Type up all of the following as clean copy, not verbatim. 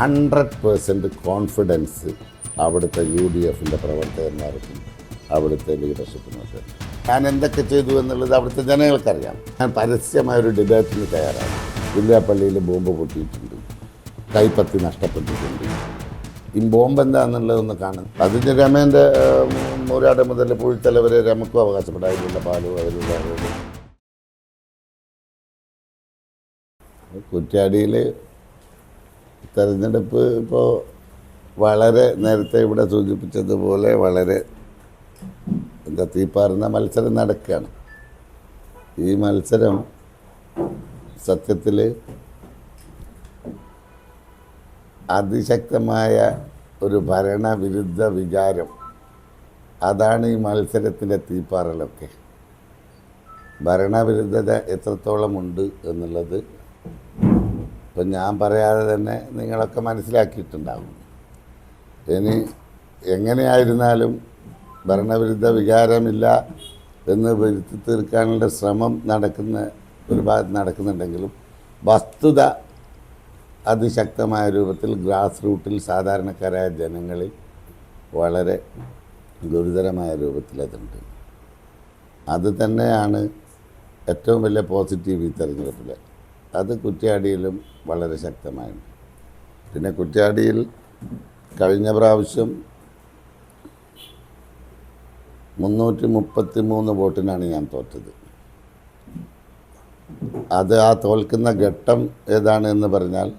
100% confidence അവിടുത്തെ UDF-ൻ്റെ പ്രവർത്തകന്മാർക്കും അവിടുത്തെ ലീഡർഷിപ്പിനൊക്കെ. ഞാൻ എന്തൊക്കെ ചെയ്തു എന്നുള്ളത് അവിടുത്തെ ജനങ്ങൾക്കറിയാം. ഞാൻ പരസ്യമായൊരു ഡിബേറ്റിന് തയ്യാറാണ്. വില്യാപ്പള്ളിയിൽ ബോംബ് പൊട്ടിയിട്ടുണ്ട്, കൈപ്പത്തി നഷ്ടപ്പെട്ടിട്ടുണ്ട്. ഈ ബോംബ് എന്താണെന്നുള്ളതൊന്ന് കാണും. അതിന് രമേൻ്റെ മൂരാട് മുതൽ പുഴുത്തല വരെ രമക്കും അവകാശപ്പെട്ട അതിലുള്ള പാലും അതിലുള്ള. കുറ്റ്യാടിയിൽ തെരഞ്ഞെടുപ്പ് ഇപ്പോൾ വളരെ നേരത്തെ ഇവിടെ സൂചിപ്പിച്ചതുപോലെ വളരെ തീപ്പാറുന്ന മത്സരം നടക്കുകയാണ്. ഈ മത്സരം സത്യത്തിൽ അതിശക്തമായ ഒരു ഭരണവിരുദ്ധ വികാരം, അതാണ് ഈ മത്സരത്തിൻ്റെ തീപ്പാറലൊക്കെ. ഭരണവിരുദ്ധത എത്രത്തോളം ഉണ്ട് എന്നുള്ളത് ഇപ്പം ഞാൻ പറയാതെ തന്നെ നിങ്ങളൊക്കെ മനസ്സിലാക്കിയിട്ടുണ്ടാകും. ഇനി എങ്ങനെയായിരുന്നാലും ഭരണവിരുദ്ധ വികാരമില്ല എന്ന് വരുത്തി തീർക്കാനുള്ള ശ്രമം ഒരു ഭാഗത്ത് നടക്കുന്നുണ്ടെങ്കിലും വസ്തുത അതിശക്തമായ രൂപത്തിൽ ഗ്രാസ് റൂട്ടിൽ സാധാരണക്കാരായ ജനങ്ങളിൽ വളരെ ഗുരുതരമായ രൂപത്തിൽ അതുണ്ട്. അത് തന്നെയാണ് ഏറ്റവും വലിയ പോസിറ്റീവ് ഈ തെരഞ്ഞെടുപ്പിൽ. അത് കുറ്റ്യാടിയിലും വളരെ ശക്തമായുണ്ട്. പിന്നെ കുറ്റ്യാടിയിൽ കഴിഞ്ഞ പ്രാവശ്യം 333 വോട്ടിനാണ് ഞാൻ തോറ്റത്. അത് ആ തോൽക്കുന്ന ഘട്ടം ഏതാണ് എന്ന് പറഞ്ഞാൽ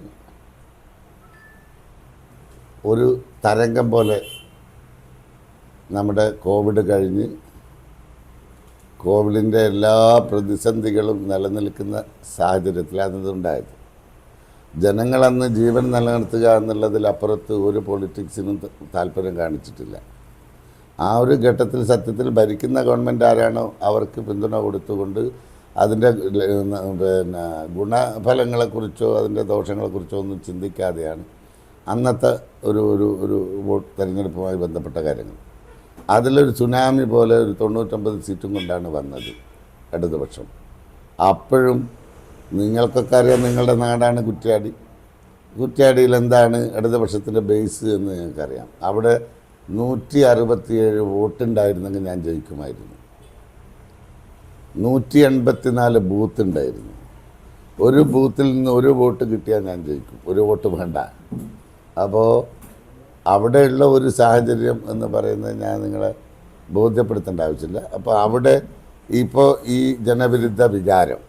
ഒരു തരംഗം പോലെ നമ്മുടെ കോവിഡ് കഴിഞ്ഞ് കോവിഡിൻ്റെ എല്ലാ പ്രതിസന്ധികളും നിലനിൽക്കുന്ന സാഹചര്യത്തിലാണ് ഇതുണ്ടായത്. ജനങ്ങളന്ന് ജീവൻ നിലനിർത്തുക എന്നുള്ളതിലപ്പുറത്ത് ഒരു പൊളിറ്റിക്സിനും താല്പര്യം കാണിച്ചിട്ടില്ല. ആ ഒരു ഘട്ടത്തിൽ സത്യത്തിൽ ഭരിക്കുന്ന ഗവൺമെൻറ് ആരാണോ അവർക്ക് പിന്തുണ കൊടുത്തുകൊണ്ട് അതിൻ്റെ ഗുണഫലങ്ങളെക്കുറിച്ചോ അതിൻ്റെ ദോഷങ്ങളെക്കുറിച്ചോ ഒന്നും ചിന്തിക്കാതെയാണ് അന്നത്തെ ഒരു വോട്ട് തെരഞ്ഞെടുപ്പുമായി ബന്ധപ്പെട്ട കാര്യങ്ങൾ. അതിലൊരു സുനാമി പോലെ ഒരു 99 സീറ്റും കൊണ്ടാണ് വന്നത് ഇടതുപക്ഷം. അപ്പോഴും നിങ്ങൾക്കൊക്കെ അറിയാം, നിങ്ങളുടെ നാടാണ് കുറ്റ്യാടി. കുറ്റ്യാടിയിൽ എന്താണ് ഇടതുപക്ഷത്തിൻ്റെ ബേസ് എന്ന് നിങ്ങൾക്കറിയാം. അവിടെ 167 വോട്ടുണ്ടായിരുന്നെങ്കിൽ ഞാൻ ജയിക്കുമായിരുന്നു. 184 ബൂത്ത് ഉണ്ടായിരുന്നു. ഒരു ബൂത്തിൽ നിന്ന് ഒരു വോട്ട് കിട്ടിയാൽ ഞാൻ ജയിക്കും, ഒരു വോട്ട് വേണ്ട. അപ്പോൾ അവിടെയുള്ള ഒരു സാഹചര്യം എന്ന് പറയുന്നത് ഞാൻ നിങ്ങളെ ബോധ്യപ്പെടുത്തേണ്ട ആവശ്യമില്ല. അപ്പോൾ അവിടെ ഇപ്പോൾ ഈ ജനവിരുദ്ധ വികാരം,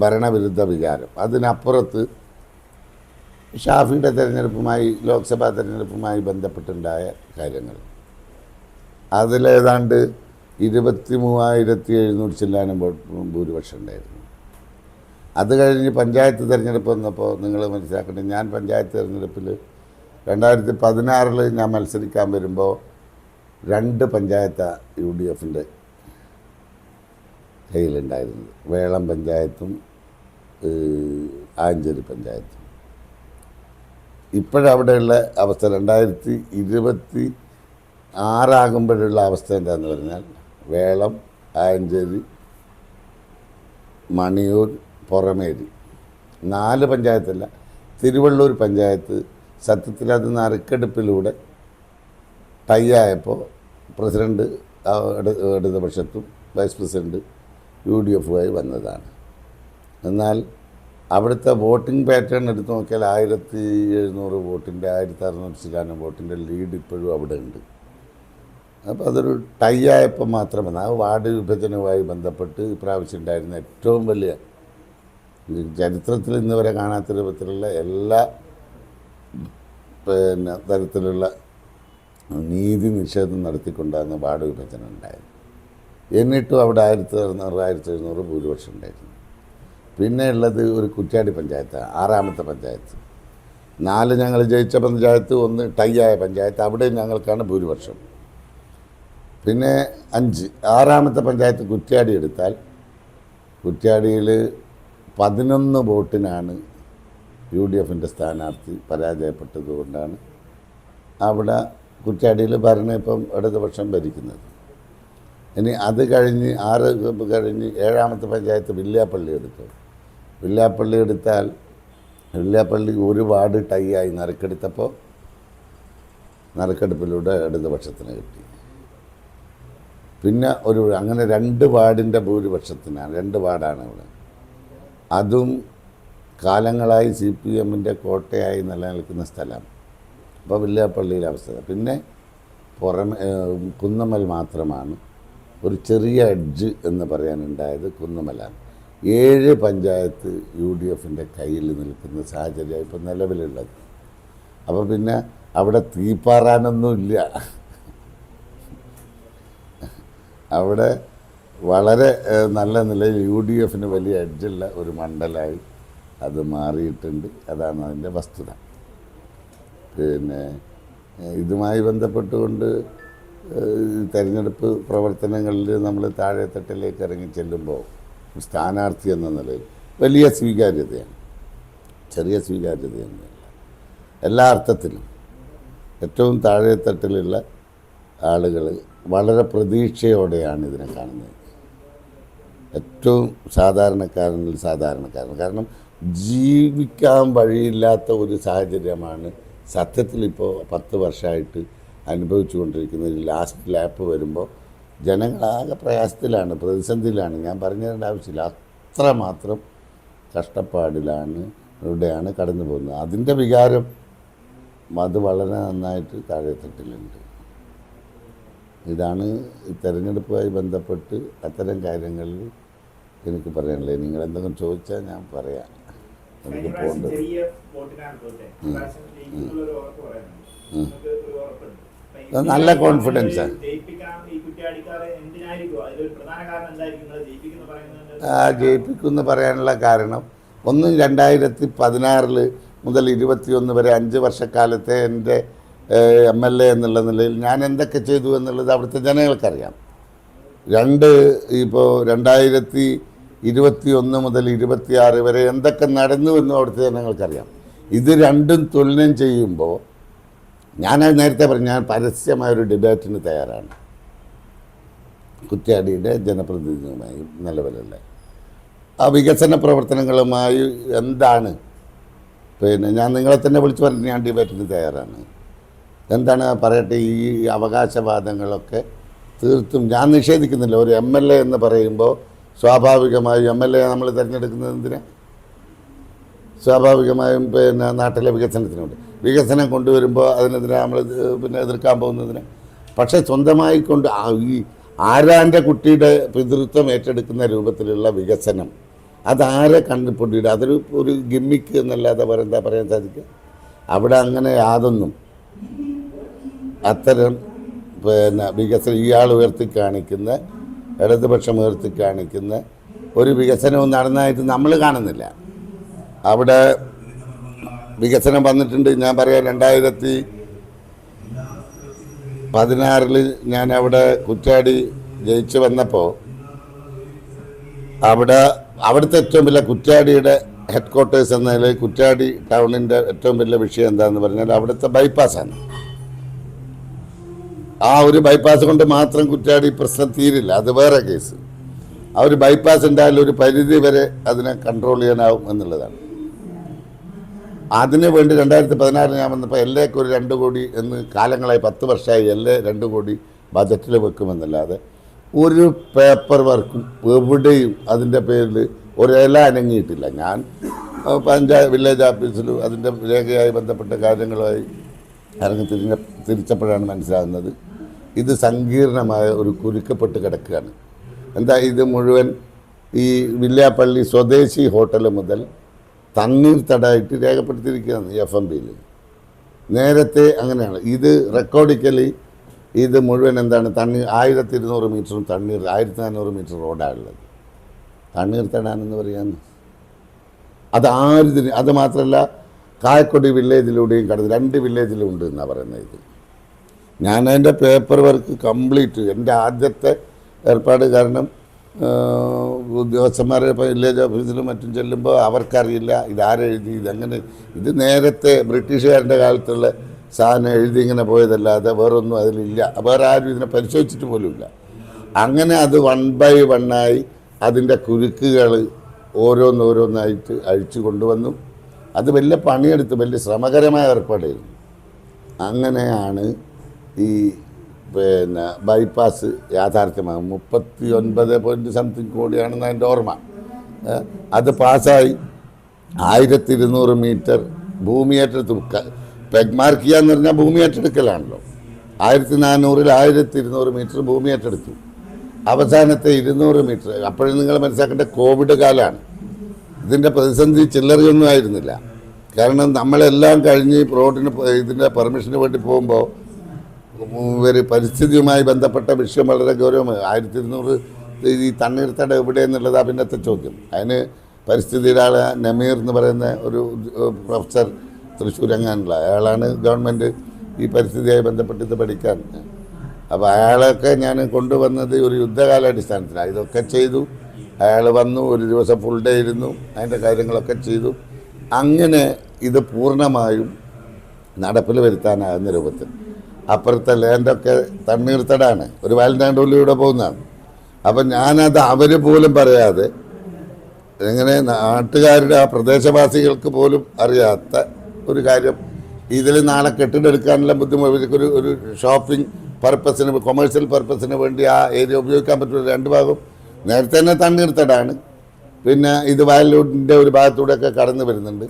ഭരണവിരുദ്ധ വികാരം, അതിനപ്പുറത്ത് ഷാഫിയുടെ തെരഞ്ഞെടുപ്പുമായി ലോക്സഭാ തെരഞ്ഞെടുപ്പുമായി ബന്ധപ്പെട്ടുണ്ടായ കാര്യങ്ങൾ, അതിലേതാണ്ട് 23,700 ചില്ലാനം ഭൂരിപക്ഷം ഉണ്ടായിരുന്നു. അത് കഴിഞ്ഞ് പഞ്ചായത്ത് തിരഞ്ഞെടുപ്പ് വന്നപ്പോൾ നിങ്ങൾ മനസ്സിലാക്കട്ടെ, ഞാൻ പഞ്ചായത്ത് തിരഞ്ഞെടുപ്പിൽ 2016 ഞാൻ മത്സരിക്കാൻ വരുമ്പോൾ 2 പഞ്ചായത്താണ് UDF-ൻ്റെ കയ്യിലുണ്ടായിരുന്നത്. വേളം പഞ്ചായത്തും ആഞ്ചേരി പഞ്ചായത്തും. ഇപ്പോഴവിടെയുള്ള അവസ്ഥ 2026 ആകുമ്പോഴുള്ള അവസ്ഥ എന്താണെന്ന് പറഞ്ഞാൽ വേളം, ആഞ്ചേരി, മണിയൂർ, പുറമേരി 4 പഞ്ചായത്തല്ല, തിരുവള്ളൂർ പഞ്ചായത്ത് സത്യത്തിൽ അത് നറുക്കെടുപ്പിലൂടെ ടൈ ആയപ്പോൾ പ്രസിഡൻറ്റ് ഇടതുപക്ഷത്തും വൈസ് പ്രസിഡൻറ്റ് UDF-ആയി വന്നതാണ്. എന്നാൽ അവിടുത്തെ വോട്ടിംഗ് പാറ്റേൺ എടുത്ത് നോക്കിയാൽ 1700 വോട്ടിൻ്റെ 1600 ചില്ലാനം വോട്ടിൻ്റെ ലീഡ് ഇപ്പോഴും അവിടെ ഉണ്ട്. അപ്പോൾ അതൊരു ടൈ ആയപ്പോൾ മാത്രമല്ല, ആ വാർഡ് വിഭജനവുമായി ബന്ധപ്പെട്ട് ഇപ്രാവശ്യം ഉണ്ടായിരുന്ന ഏറ്റവും വലിയ ചരിത്രത്തിൽ ഇന്ന് വരെ കാണാത്ത രൂപത്തിലുള്ള എല്ലാ തരത്തിലുള്ള നീതി നിഷേധം നടത്തിക്കൊണ്ടാണ് വാർഡ് വിഭജനം ഉണ്ടായത്. എന്നിട്ടും അവിടെ 1600 1700 ഭൂരിപക്ഷം ഉണ്ടായിരുന്നു. പിന്നെ ഉള്ളത് ഒരു കുറ്റ്യാടി പഞ്ചായത്താണ്, 6ാമത്തെ പഞ്ചായത്ത്. 4 ഞങ്ങൾ ജയിച്ച പഞ്ചായത്ത്, 1 ടൈ ആയ പഞ്ചായത്ത്, അവിടെ ഞങ്ങൾക്കാണ് ഭൂരിപക്ഷം. പിന്നെ 5 6ാമത്തെ പഞ്ചായത്ത് കുറ്റ്യാടി എടുത്താൽ കുറ്റ്യാടിയിൽ 11 വോട്ടിനാണ് UDF-ൻ്റെ സ്ഥാനാർത്ഥി പരാജയപ്പെട്ടതുകൊണ്ടാണ് അവിടെ കുറ്റ്യാടിയിൽ ഭരണം ഇപ്പം ഇടതുപക്ഷം ഭരിക്കുന്നത്. ഇനി അത് കഴിഞ്ഞ് 6 കഴിഞ്ഞ് 7ാമത്തെ പഞ്ചായത്ത് വില്യാപ്പള്ളി എടുത്തു. വില്യാപ്പള്ളി എടുത്താൽ വെള്ളിയാപ്പള്ളി ഒരു വാർഡ് ടൈ ആയി നറുക്കെടുത്തപ്പോൾ നറുക്കെടുപ്പിലൂടെ ഇടതുപക്ഷത്തിന് കിട്ടി. പിന്നെ അങ്ങനെ 2 വാർഡിൻ്റെ ഭൂരിപക്ഷത്തിനാണ്, 2 വാർഡാണ് ഇവിടെ. അതും കാലങ്ങളായി CPM-ൻ്റെ കോട്ടയായി നിലനിൽക്കുന്ന സ്ഥലം. അപ്പോൾ വെള്ളിയാപ്പള്ളിയിലെ അവസ്ഥ. പിന്നെ പുറമെ കുന്നമ്മൽ മാത്രമാണ് ഒരു ചെറിയ എഡ്ജ് എന്ന് പറയാനുണ്ടായത്. കുന്നമ്മലാണ്. 7 പഞ്ചായത്ത് UDF-ൻ്റെ കയ്യിൽ നിൽക്കുന്ന സാഹചര്യം ഇപ്പോൾ നിലവിലുള്ളത്. അപ്പോൾ പിന്നെ അവിടെ തീപ്പാറാനൊന്നുമില്ല. അവിടെ വളരെ നല്ല നിലയിൽ UDF-ന് വലിയ എഡ്ജുള്ള ഒരു മണ്ഡലമായി അത് മാറിയിട്ടുണ്ട്. അതാണ് അതിൻ്റെ വസ്തുത. പിന്നെ ഇതുമായി ബന്ധപ്പെട്ടുകൊണ്ട് തെരഞ്ഞെടുപ്പ് പ്രവർത്തനങ്ങളിൽ നമ്മൾ താഴെത്തട്ടിലേക്ക് ഇറങ്ങി ചെല്ലുമ്പോൾ സ്ഥാനാർത്ഥി എന്ന നിലയിൽ വലിയ സ്വീകാര്യതയാണ്, ചെറിയ സ്വീകാര്യതയൊന്നുമില്ല. എല്ലാ അർത്ഥത്തിലും ഏറ്റവും താഴെത്തട്ടിലുള്ള ആളുകൾ വളരെ പ്രതീക്ഷയോടെയാണ് ഇതിനെ കാണുന്നത്. ഏറ്റവും സാധാരണക്കാരനിൽ സാധാരണക്കാരൻ. കാരണം ജീവിക്കാൻ വഴിയില്ലാത്ത ഒരു സാഹചര്യമാണ് സത്യത്തിൽ ഇപ്പോൾ 10 വർഷമായിട്ട് അനുഭവിച്ചു കൊണ്ടിരിക്കുന്നത്. ലാസ്റ്റ് ലാപ്പ് വരുമ്പോൾ ജനങ്ങളാകെ പ്രയാസത്തിലാണ്, പ്രതിസന്ധിയിലാണ്. ഞാൻ പറഞ്ഞു തരേണ്ട ആവശ്യമില്ല. അത്രമാത്രം കഷ്ടപ്പാടിലാണ് ഇവിടെയാണ് കടന്നു പോകുന്നത്. അതിൻ്റെ വികാരം അത് വളരെ നന്നായിട്ട് താഴെത്തട്ടിലുണ്ട്. ഇതാണ് ഈ തെരഞ്ഞെടുപ്പുമായി ബന്ധപ്പെട്ട് അത്തരം കാര്യങ്ങളിൽ എനിക്ക് പറയാനുള്ളത്. നിങ്ങൾ എന്തെങ്കിലും ചോദിച്ചാൽ ഞാൻ പറയാം. എനിക്ക് പോകേണ്ടത് നല്ല കോൺഫിഡൻസാണ്. ജയിപ്പിക്കുമെന്ന് പറയാനുള്ള കാരണം ഒന്ന് 2016 മുതൽ 21 വരെ 5 വർഷക്കാലത്തെ എൻ്റെ MLA എന്നുള്ള നിലയിൽ ഞാൻ എന്തൊക്കെ ചെയ്തു എന്നുള്ളത് അവിടുത്തെ ജനങ്ങൾക്കറിയാം. 2 ഇപ്പോൾ 2021 മുതൽ 26 വരെ എന്തൊക്കെ നടന്നുവെന്നും അവിടുത്തെ ജനങ്ങൾക്കറിയാം. ഇത് രണ്ടും തുലനം ചെയ്യുമ്പോൾ ഞാൻ നേരത്തെ പറഞ്ഞു, ഞാൻ പരസ്യമായൊരു ഡിബേറ്റിന് തയ്യാറാണ്. കുറ്റ്യാടിയുടെ ജനപ്രതിനിധിയുമായി നിലവിലുള്ള ആ വികസന പ്രവർത്തനങ്ങളുമായി എന്താണ്, പിന്നെ ഞാൻ നിങ്ങളെ തന്നെ വിളിച്ച് പറഞ്ഞു ഞാൻ ഡിബേറ്റിന് തയ്യാറാണ്. എന്താണ് പറയട്ടെ, ഈ അവകാശവാദങ്ങളൊക്കെ തീർത്തും ഞാൻ നിഷേധിക്കുന്നില്ല. ഒരു MLA എന്ന് പറയുമ്പോൾ സ്വാഭാവികമായും MLA നമ്മൾ തിരഞ്ഞെടുക്കുന്നത് എന്തിനാ? സ്വാഭാവികമായും പിന്നെ നാട്ടിലെ വികസനത്തിനുണ്ട്. വികസനം കൊണ്ടുവരുമ്പോൾ അതിനെതിരെ നമ്മൾ പിന്നെ എതിർക്കാൻ പോകുന്നതിന്. പക്ഷേ സ്വന്തമായി കൊണ്ട് ഈ ആരാൻ്റെ കുട്ടിയുടെ പിതൃത്വം ഏറ്റെടുക്കുന്ന രൂപത്തിലുള്ള വികസനം അതാരെ കണ്ടുപിടിയുടെ ഒരു ഗിമ്മിക്ക് എന്നല്ലാതെ എന്താ പറയാൻ സാധിക്കുക? അവിടെ അങ്ങനെ യാതൊന്നും അത്തരം പിന്നെ വികസനം ഇയാൾ ഉയർത്തി കാണിക്കുന്ന, ഇടതുപക്ഷം ഉയർത്തി കാണിക്കുന്ന ഒരു വികസനവും നടന്നതായിട്ട് നമ്മൾ കാണുന്നില്ല. അവിടെ വികസനം വന്നിട്ടുണ്ട്. ഞാൻ പറയാം, 2016 ഞാൻ അവിടെ കുറ്റ്യാടി ജയിച്ച് വന്നപ്പോൾ അവിടുത്തെ ഏറ്റവും വലിയ കുറ്റ്യാടിയുടെ ഹെഡ് ക്വാർട്ടേഴ്സ് എന്ന നിലയിൽ കുറ്റ്യാടി ടൗണിൻ്റെ ഏറ്റവും വലിയ വിഷയം എന്താണെന്ന് പറഞ്ഞാൽ അവിടുത്തെ ബൈപ്പാസാണ്. ആ ഒരു ബൈപ്പാസ് കൊണ്ട് മാത്രം കുറ്റ്യാടി പ്രശ്നം തീരില്ല, അത് വേറെ കേസ്. ആ ഒരു ബൈപ്പാസ് ഉണ്ടായാലും ഒരു പരിധി വരെ അതിനെ കൺട്രോൾ ചെയ്യാനാവും എന്നുള്ളതാണ്. അതിനു വേണ്ടി 2016 ഞാൻ വന്നപ്പോൾ LAക്ക് ഒരു 2 കോടി എന്ന് കാലങ്ങളായി 10 വർഷമായി LA 2 കോടി ബജറ്റിൽ വെക്കുമെന്നല്ലാതെ ഒരു പേപ്പർ വർക്കും എവിടെയും അതിൻ്റെ പേരിൽ ഒരില അനങ്ങിയിട്ടില്ല. ഞാൻ വില്ലേജ് ഓഫീസിലും അതിൻ്റെ രേഖയായി ബന്ധപ്പെട്ട കാര്യങ്ങളുമായി തിരിച്ചപ്പോഴാണ് മനസ്സിലാകുന്നത് ഇത് സങ്കീർണമായ ഒരു കുരുക്കപ്പെട്ട് കിടക്കുകയാണ്. എന്താ ഇത് മുഴുവൻ ഈ വില്യാപ്പള്ളി സ്വദേശി ഹോട്ടൽ മുതൽ തണ്ണീർത്തടായിട്ട് രേഖപ്പെടുത്തിയിരിക്കുകയാണ് FMBയിൽ. നേരത്തെ അങ്ങനെയാണ്. ഇത് റെക്കോർഡിക്കലി ഇത് മുഴുവൻ എന്താണ് 1200 മീറ്ററും 1400 മീറ്റർ റോഡാണുള്ളത്. തണ്ണീർത്തടാനെന്ന് പറയാന്ന് അത് മാത്രമല്ല കായക്കൊടി വില്ലേജിലൂടെയും കടന്ന് 2 വില്ലേജിലും ഉണ്ട് എന്നാണ് പറയുന്നത്. ഇത് ഞാനതിൻ്റെ പേപ്പർ വർക്ക് കംപ്ലീറ്റ് എൻ്റെ ആദ്യത്തെ ഏർപ്പാട്. കാരണം ഉദ്യോഗസ്ഥന്മാരെ ഇപ്പോൾ വില്ലേജ് ഓഫീസിലും മറ്റും ചെല്ലുമ്പോൾ അവർക്കറിയില്ല ഇതാരെഴുതി ഇതെങ്ങനെ. ഇത് നേരത്തെ ബ്രിട്ടീഷുകാരുടെ കാലത്തുള്ള സാധനം എഴുതി ഇങ്ങനെ പോയതല്ലാതെ വേറൊന്നും അതിലില്ല. വേറെ ആരും ഇതിനെ പരിശോധിച്ചിട്ട് പോലുമില്ല. അങ്ങനെ അത് 1 by 1 അതിൻ്റെ കുരുക്കുകൾ ഓരോന്നോരോന്നായിട്ട് അഴിച്ചു കൊണ്ടുവന്നു. അത് വലിയ പണിയെടുത്ത് വലിയ ശ്രമകരമായ ഏർപ്പാടായിരുന്നു. അങ്ങനെയാണ് ഈ പിന്നെ ബൈപ്പാസ് യാഥാർത്ഥ്യമാകും. 39 കോടിയാണെന്ന് എൻ്റെ ഓർമ്മ. അത് പാസ്സായി 1200 മീറ്റർ ഭൂമി ഏറ്റെടുത്തു. പെഗ് മാർക്ക് ചെയ്യുക എന്ന് പറഞ്ഞാൽ ഭൂമി ഏറ്റെടുക്കലാണല്ലോ. 1400-ൽ 1200 മീറ്റർ ഭൂമി ഏറ്റെടുത്തു. അവസാനത്തെ 200 മീറ്റർ, അപ്പോഴും നിങ്ങൾ മനസ്സിലാക്കേണ്ട കോവിഡ് കാലമാണ്. ഇതിൻ്റെ പ്രതിസന്ധി ചില്ലറയൊന്നും ആയിരുന്നില്ല. കാരണം നമ്മളെല്ലാം കഴിഞ്ഞ് റോഡിന് ഇതിൻ്റെ പെർമിഷന് വേണ്ടി പോകുമ്പോൾ ഒരു പരിസ്ഥിതിയുമായി ബന്ധപ്പെട്ട വിഷയം വളരെ ഗൗരവമാണ്. 1200 ഈ തണ്ണീർത്തട എവിടെയെന്നുള്ളതാണ് പിന്നത്തെ ചോദ്യം. അതിന് പരിസ്ഥിതിയുടെ ആൾ നമീർ എന്ന് പറയുന്ന ഒരു പ്രൊഫസർ തൃശ്ശൂരങ്ങാനുള്ള അയാളാണ് ഗവൺമെൻറ് ഈ പരിസ്ഥിതിയായി ബന്ധപ്പെട്ട് ഇത് പഠിക്കാൻ. അപ്പോൾ അയാളൊക്കെ ഞാൻ കൊണ്ടുവന്നത് ഒരു യുദ്ധകാലാടിസ്ഥാനത്തിലാണ്. ഇതൊക്കെ ചെയ്തു. അയാൾ വന്നു, ഒരു ദിവസം ഫുൾ ഡേ ഇരുന്നു, അതിൻ്റെ കാര്യങ്ങളൊക്കെ ചെയ്തു. അങ്ങനെ ഇത് പൂർണ്ണമായും നടപ്പിൽ വരുത്താനാകുന്ന രൂപത്തിൽ. അപ്പുറത്തെ ലാൻഡൊക്കെ തണ്ണീർത്തടാണ്, ഒരു വാലന്റൈൻഡോലിലൂടെ പോകുന്നതാണ്. അപ്പം ഞാനത് അവർ പോലും പറയാതെ, എങ്ങനെ നാട്ടുകാരുടെ ആ പ്രദേശവാസികൾക്ക് പോലും അറിയാത്ത ഒരു കാര്യം, ഇതിൽ നാളെ കെട്ടിടമെടുക്കാനുള്ള ബുദ്ധിമുട്ട്, ഒരു ഷോപ്പിംഗ് പർപ്പസിന്, കൊമേഴ്ഷ്യൽ പർപ്പസിന് വേണ്ടി ആ ഏരിയ ഉപയോഗിക്കാൻ പറ്റുന്ന 2 ഭാഗം നേരത്തെ തന്നെ തണ്ണീർത്തടാണ്. പിന്നെ ഇത് വയലൂരിൻ്റെ ഒരു ഭാഗത്തൂടെയൊക്കെ കടന്നു വരുന്നുണ്ട്.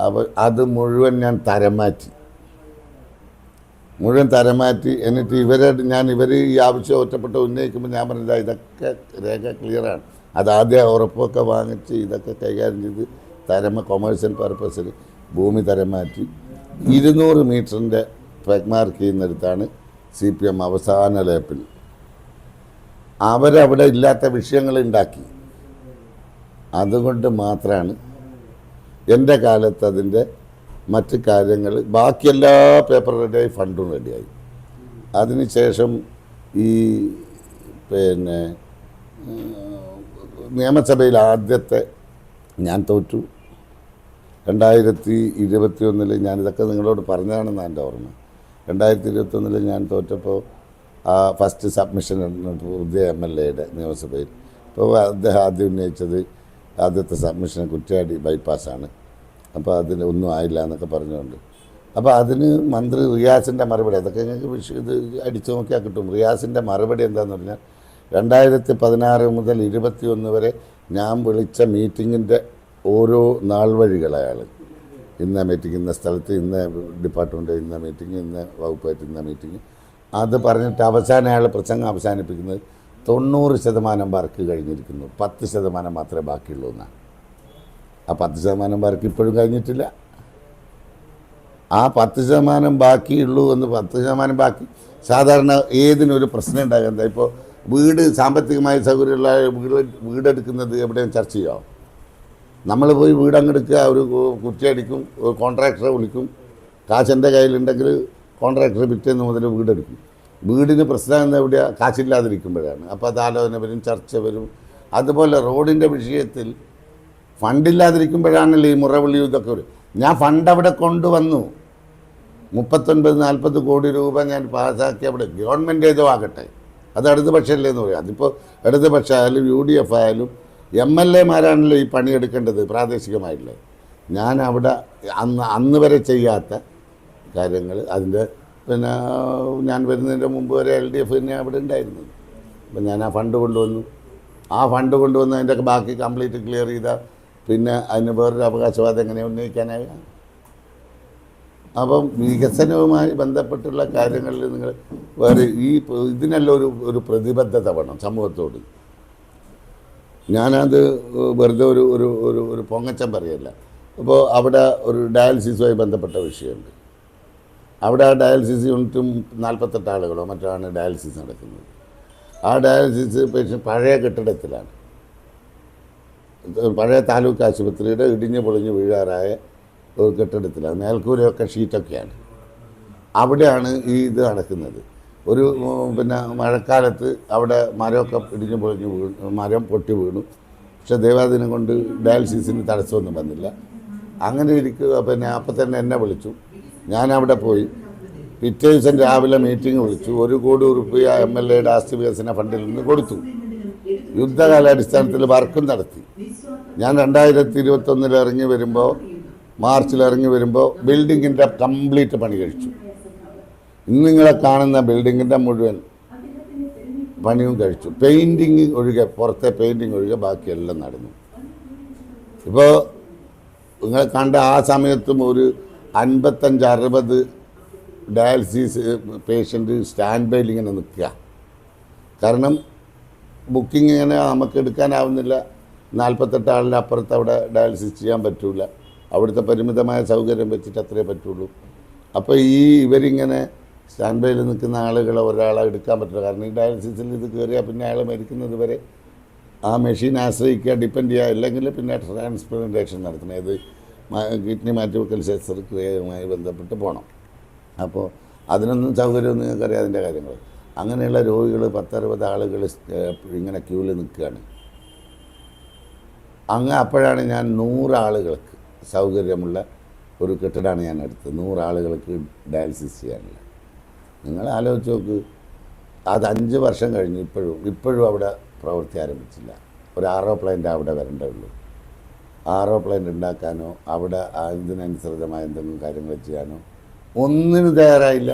അപ്പോൾ അത് മുഴുവൻ ഞാൻ തരം മാറ്റി. എന്നിട്ട് ഇവർ ഈ ആവശ്യം ഒറ്റപ്പെട്ട് ഉന്നയിക്കുമ്പോൾ ഞാൻ പറഞ്ഞില്ല, ഇതൊക്കെ രേഖ ക്ലിയറാണ്. അതാദ്യം ഉറപ്പൊക്കെ വാങ്ങിച്ച് ഇതൊക്കെ കൈകാര്യം ചെയ്ത് കൊമേഴ്ഷ്യൽ പർപ്പസിൽ ഭൂമി തരം മാറ്റി 200 മീറ്ററിൻ്റെ പെഗ് മാർക്ക് ചെയ്യുന്നിടത്താണ് CPM അവസാന ലേപ്പിൽ അവരവിടെ ഇല്ലാത്ത വിഷയങ്ങൾ ഉണ്ടാക്കി. അതുകൊണ്ട് മാത്രമാണ് എൻ്റെ കാലത്ത് അതിൻ്റെ മറ്റ് കാര്യങ്ങൾ, ബാക്കി എല്ലാ പേപ്പർ റെഡിയായി, ഫണ്ടും റെഡിയായി. അതിനുശേഷം ഈ പിന്നെ നിയമസഭയിൽ ആദ്യത്തെ ഞാൻ തോറ്റു. 2021 ഞാനിതൊക്കെ നിങ്ങളോട് പറഞ്ഞതാണെന്ന് എൻ്റെ ഓർമ്മ. 2021 ഞാൻ തോറ്റപ്പോൾ ആ ഫസ്റ്റ് സബ്മിഷൻ പുതിയ MLA നിയമസഭയിൽ. ഇപ്പോൾ അദ്ദേഹം ആദ്യം ഉന്നയിച്ചത് ആദ്യത്തെ സബ്മിഷൻ കുറ്റ്യാടി ബൈപ്പാസാണ്. അപ്പോൾ അതിന് ഒന്നും ആയില്ല എന്നൊക്കെ പറഞ്ഞുകൊണ്ട്, അപ്പോൾ അതിന് മന്ത്രി റിയാസിൻ്റെ മറുപടി, അതൊക്കെ ഞങ്ങൾക്ക് ഇത് അടിച്ചു നോക്കിയാൽ കിട്ടും. റിയാസിൻ്റെ മറുപടി എന്താണെന്ന് പറഞ്ഞാൽ 2016 മുതൽ 2021 വരെ ഞാൻ വിളിച്ച മീറ്റിങ്ങിൻ്റെ ഓരോ നാൾ വഴികൾ അയാൾ, ഇന്ന മീറ്റിംഗ്, ഇന്ന സ്ഥലത്ത്, ഇന്ന ഡിപ്പാർട്ട്മെൻറ്റ്, ഇന്ന മീറ്റിംഗ്, ഇന്ന വകുപ്പായിട്ട് ഇന്ന മീറ്റിംഗ്, അത് പറഞ്ഞിട്ട് അവസാനം അയാൾ പ്രസംഗം അവസാനിപ്പിക്കുന്നത് 90% വർക്ക് കഴിഞ്ഞിരിക്കുന്നു, 10% മാത്രമേ ബാക്കിയുള്ളൂ എന്നാണ്. ആ 10% വർക്ക് ഇപ്പോഴും കഴിഞ്ഞിട്ടില്ല. ആ 10% ബാക്കിയുള്ളൂ എന്ന്, 10% ബാക്കി. സാധാരണ ഏതിനൊരു പ്രശ്നം ഉണ്ടാകുന്നത്, ഇപ്പോൾ വീട് സാമ്പത്തികമായി സൗകര്യമുള്ള വീടെടുക്കുന്നത് എവിടെയും ചർച്ച ചെയ്യാം. നമ്മൾ പോയി വീട് അങ്ങെടുക്കുക, ഒരു കുറ്റിയടിക്കും, കോൺട്രാക്ടറെ വിളിക്കും, കാശെൻ്റെ കയ്യിലുണ്ടെങ്കിൽ കോൺട്രാക്ടർ പിറ്റേന്ന് മുതൽ വീടെടുക്കും. വീടിന് പ്രശ്നം എവിടെയാണ്? കാശില്ലാതിരിക്കുമ്പോഴാണ്. അപ്പോൾ അത് ആലോചന വരും, ചർച്ച വരും. അതുപോലെ റോഡിൻ്റെ വിഷയത്തിൽ ഫണ്ടില്ലാതിരിക്കുമ്പോഴാണല്ലോ ഈ മുറവിളിയും ഇതൊക്കെ വരും. ഞാൻ ഫണ്ട് അവിടെ കൊണ്ടുവന്നു, 39-40 കോടി രൂപ ഞാൻ പാസ്സാക്കി. അവിടെ ഗവൺമെൻറ് ഏതോ ആകട്ടെ, അത് ഇടതുപക്ഷമല്ലേ എന്ന് പറയും. അതിപ്പോൾ ഇടതുപക്ഷമായാലും UDF ആയാലും MLA മാരാണല്ലോ ഈ പണിയെടുക്കേണ്ടത് പ്രാദേശികമായിട്ടുള്ളത്. ഞാൻ അവിടെ അന്ന് വരെ ചെയ്യാത്ത കാര്യങ്ങൾ, അതിൻ്റെ പിന്നെ ഞാൻ വരുന്നതിൻ്റെ മുമ്പ് വരെ LDF തന്നെ അവിടെ ഉണ്ടായിരുന്നത്. അപ്പം ഞാൻ ആ ഫണ്ട് കൊണ്ടുവന്നു. അതിൻ്റെ ബാക്കി കംപ്ലീറ്റ് ക്ലിയർ ചെയ്താൽ പിന്നെ അതിന് വേറൊരു അവകാശവാദം എങ്ങനെ ഉന്നയിക്കാനായി? അപ്പം വികസനവുമായി ബന്ധപ്പെട്ടുള്ള കാര്യങ്ങളിൽ നിങ്ങൾ വേറെ ഇതിനെല്ലാം ഒരു പ്രതിബദ്ധത വേണം സമൂഹത്തോട്. ഞാനത് വെറുതെ ഒരു പൊങ്ങച്ചം പറയല്ല. അപ്പോൾ അവിടെ ഒരു ഡയാലിസിസുമായി ബന്ധപ്പെട്ട വിഷയമുണ്ട്. അവിടെ ആ ഡയാലിസിസ് യൂണിറ്റും 48 ആളുകളോ മറ്റാണ് ഡയാലിസിസ് നടക്കുന്നത്. ആ ഡയാലിസിസ് പേഷ്യൻ്റ് പഴയ കെട്ടിടത്തിലാണ്, പഴയ താലൂക്ക് ആശുപത്രിയുടെ ഇടിഞ്ഞ് പൊളിഞ്ഞ് വീഴാറായ ഒരു കെട്ടിടത്തിലാണ്. മേൽക്കൂരയൊക്കെ ഷീറ്റൊക്കെയാണ്. അവിടെയാണ് ഈ ഇത് നടക്കുന്നത്. പിന്നെ മഴക്കാലത്ത് അവിടെ മരമൊക്കെ ഇടിഞ്ഞ് പൊളിഞ്ഞ് മരം പൊട്ടി വീണു. പക്ഷെ ദൈവാദിനം കൊണ്ട് ഡയാലിസിസിന് തടസ്സമൊന്നും വന്നില്ല. അങ്ങനെ ഇരിക്കുക. പിന്നെ അപ്പം തന്നെ എന്നെ വിളിച്ചു. ഞാനവിടെ പോയി. പിറ്റേ ദിവസം രാവിലെ മീറ്റിംഗ് വിളിച്ചു. 1 കോടി രൂപ MLAയുടെ ആസ്തി വികസന ഫണ്ടിൽ നിന്ന് കൊടുത്തു. യുദ്ധകാലാടിസ്ഥാനത്തിൽ വർക്കും നടത്തി. ഞാൻ 2021 ഇറങ്ങി വരുമ്പോൾ മാർച്ചിൽ ഇറങ്ങി വരുമ്പോൾ ബിൽഡിങ്ങിൻ്റെ കംപ്ലീറ്റ് പണി കഴിച്ചു. ഇന്ന് നിങ്ങളെ കാണുന്ന ബിൽഡിങ്ങിൻ്റെ മുഴുവൻ പണിയും കഴിച്ചു. പെയിൻറ്റിങ് ഒഴികെ, പുറത്തെ പെയിൻറ്റിങ് ഒഴികെ ബാക്കിയെല്ലാം നടന്നു. ഇപ്പോൾ നിങ്ങൾ കണ്ട ആ സമയത്തും ഒരു 55-60 ഡയാലിസിസ് പേഷ്യൻ്റ് സ്റ്റാൻഡ് ബൈയിൽ ഇങ്ങനെ നിൽക്കുക. കാരണം ബുക്കിംഗ് ഇങ്ങനെ നമുക്ക് എടുക്കാനാവുന്നില്ല. 48 ആളിൻ്റെ അപ്പുറത്ത് അവിടെ ഡയാലിസിസ് ചെയ്യാൻ പറ്റില്ല. അവിടുത്തെ പരിമിതമായ സൗകര്യം വെച്ചിട്ട് അത്രേ പറ്റുള്ളൂ. അപ്പോൾ ഇവരിങ്ങനെ സ്റ്റാൻഡ് ബൈയിൽ നിൽക്കുന്ന ആളുകളെ ഒരാളെ എടുക്കാൻ പറ്റില്ല. കാരണം ഈ ഡയാലിസിസിൽ ഇത് കയറിയാൽ പിന്നെ അയാൾ മരിക്കുന്നത് വരെ ആ മെഷീൻ ആശ്രയിക്കുക, ഡിപ്പെൻഡ് ചെയ്യുക. അല്ലെങ്കിൽ പിന്നെ ട്രാൻസ്പ്ലാന്റേഷൻ നടത്തണം. ഇത് കിഡ്നി മാറ്റിവെക്കൽ ശസ്ത്രക്രിയയുമായി ബന്ധപ്പെട്ട് പോകണം. അപ്പോൾ അതിനൊന്നും സൗകര്യമൊന്നും നിങ്ങൾക്കറിയാം അതിൻ്റെ കാര്യങ്ങൾ. അങ്ങനെയുള്ള രോഗികൾ 10-60 ആളുകൾ ഇങ്ങനെ ക്യൂവിൽ നിൽക്കുകയാണ്. അപ്പോഴാണ് ഞാൻ 100 ആളുകൾക്ക് സൗകര്യമുള്ള ഒരു കെട്ടിടമാണ് ഞാൻ എടുത്തത്. 100 ആളുകൾക്ക് ഡയാലിസിസ് ചെയ്യാനുള്ള. നിങ്ങൾ ആലോചിച്ച് നോക്ക്, അത് 5 വർഷം കഴിഞ്ഞ് ഇപ്പോഴും അവിടെ പ്രവൃത്തി ആരംഭിച്ചില്ല. ഒരു ആറോ പ്ലാന്റ് അവിടെ വരേണ്ടതുള്ളൂ. ആറോ പ്ലാന്റ് ഉണ്ടാക്കാനോ അവിടെ ഇതിനനുസൃതമായ എന്തെങ്കിലും കാര്യങ്ങൾ ചെയ്യാനോ ഒന്നിനും തയ്യാറായില്ല.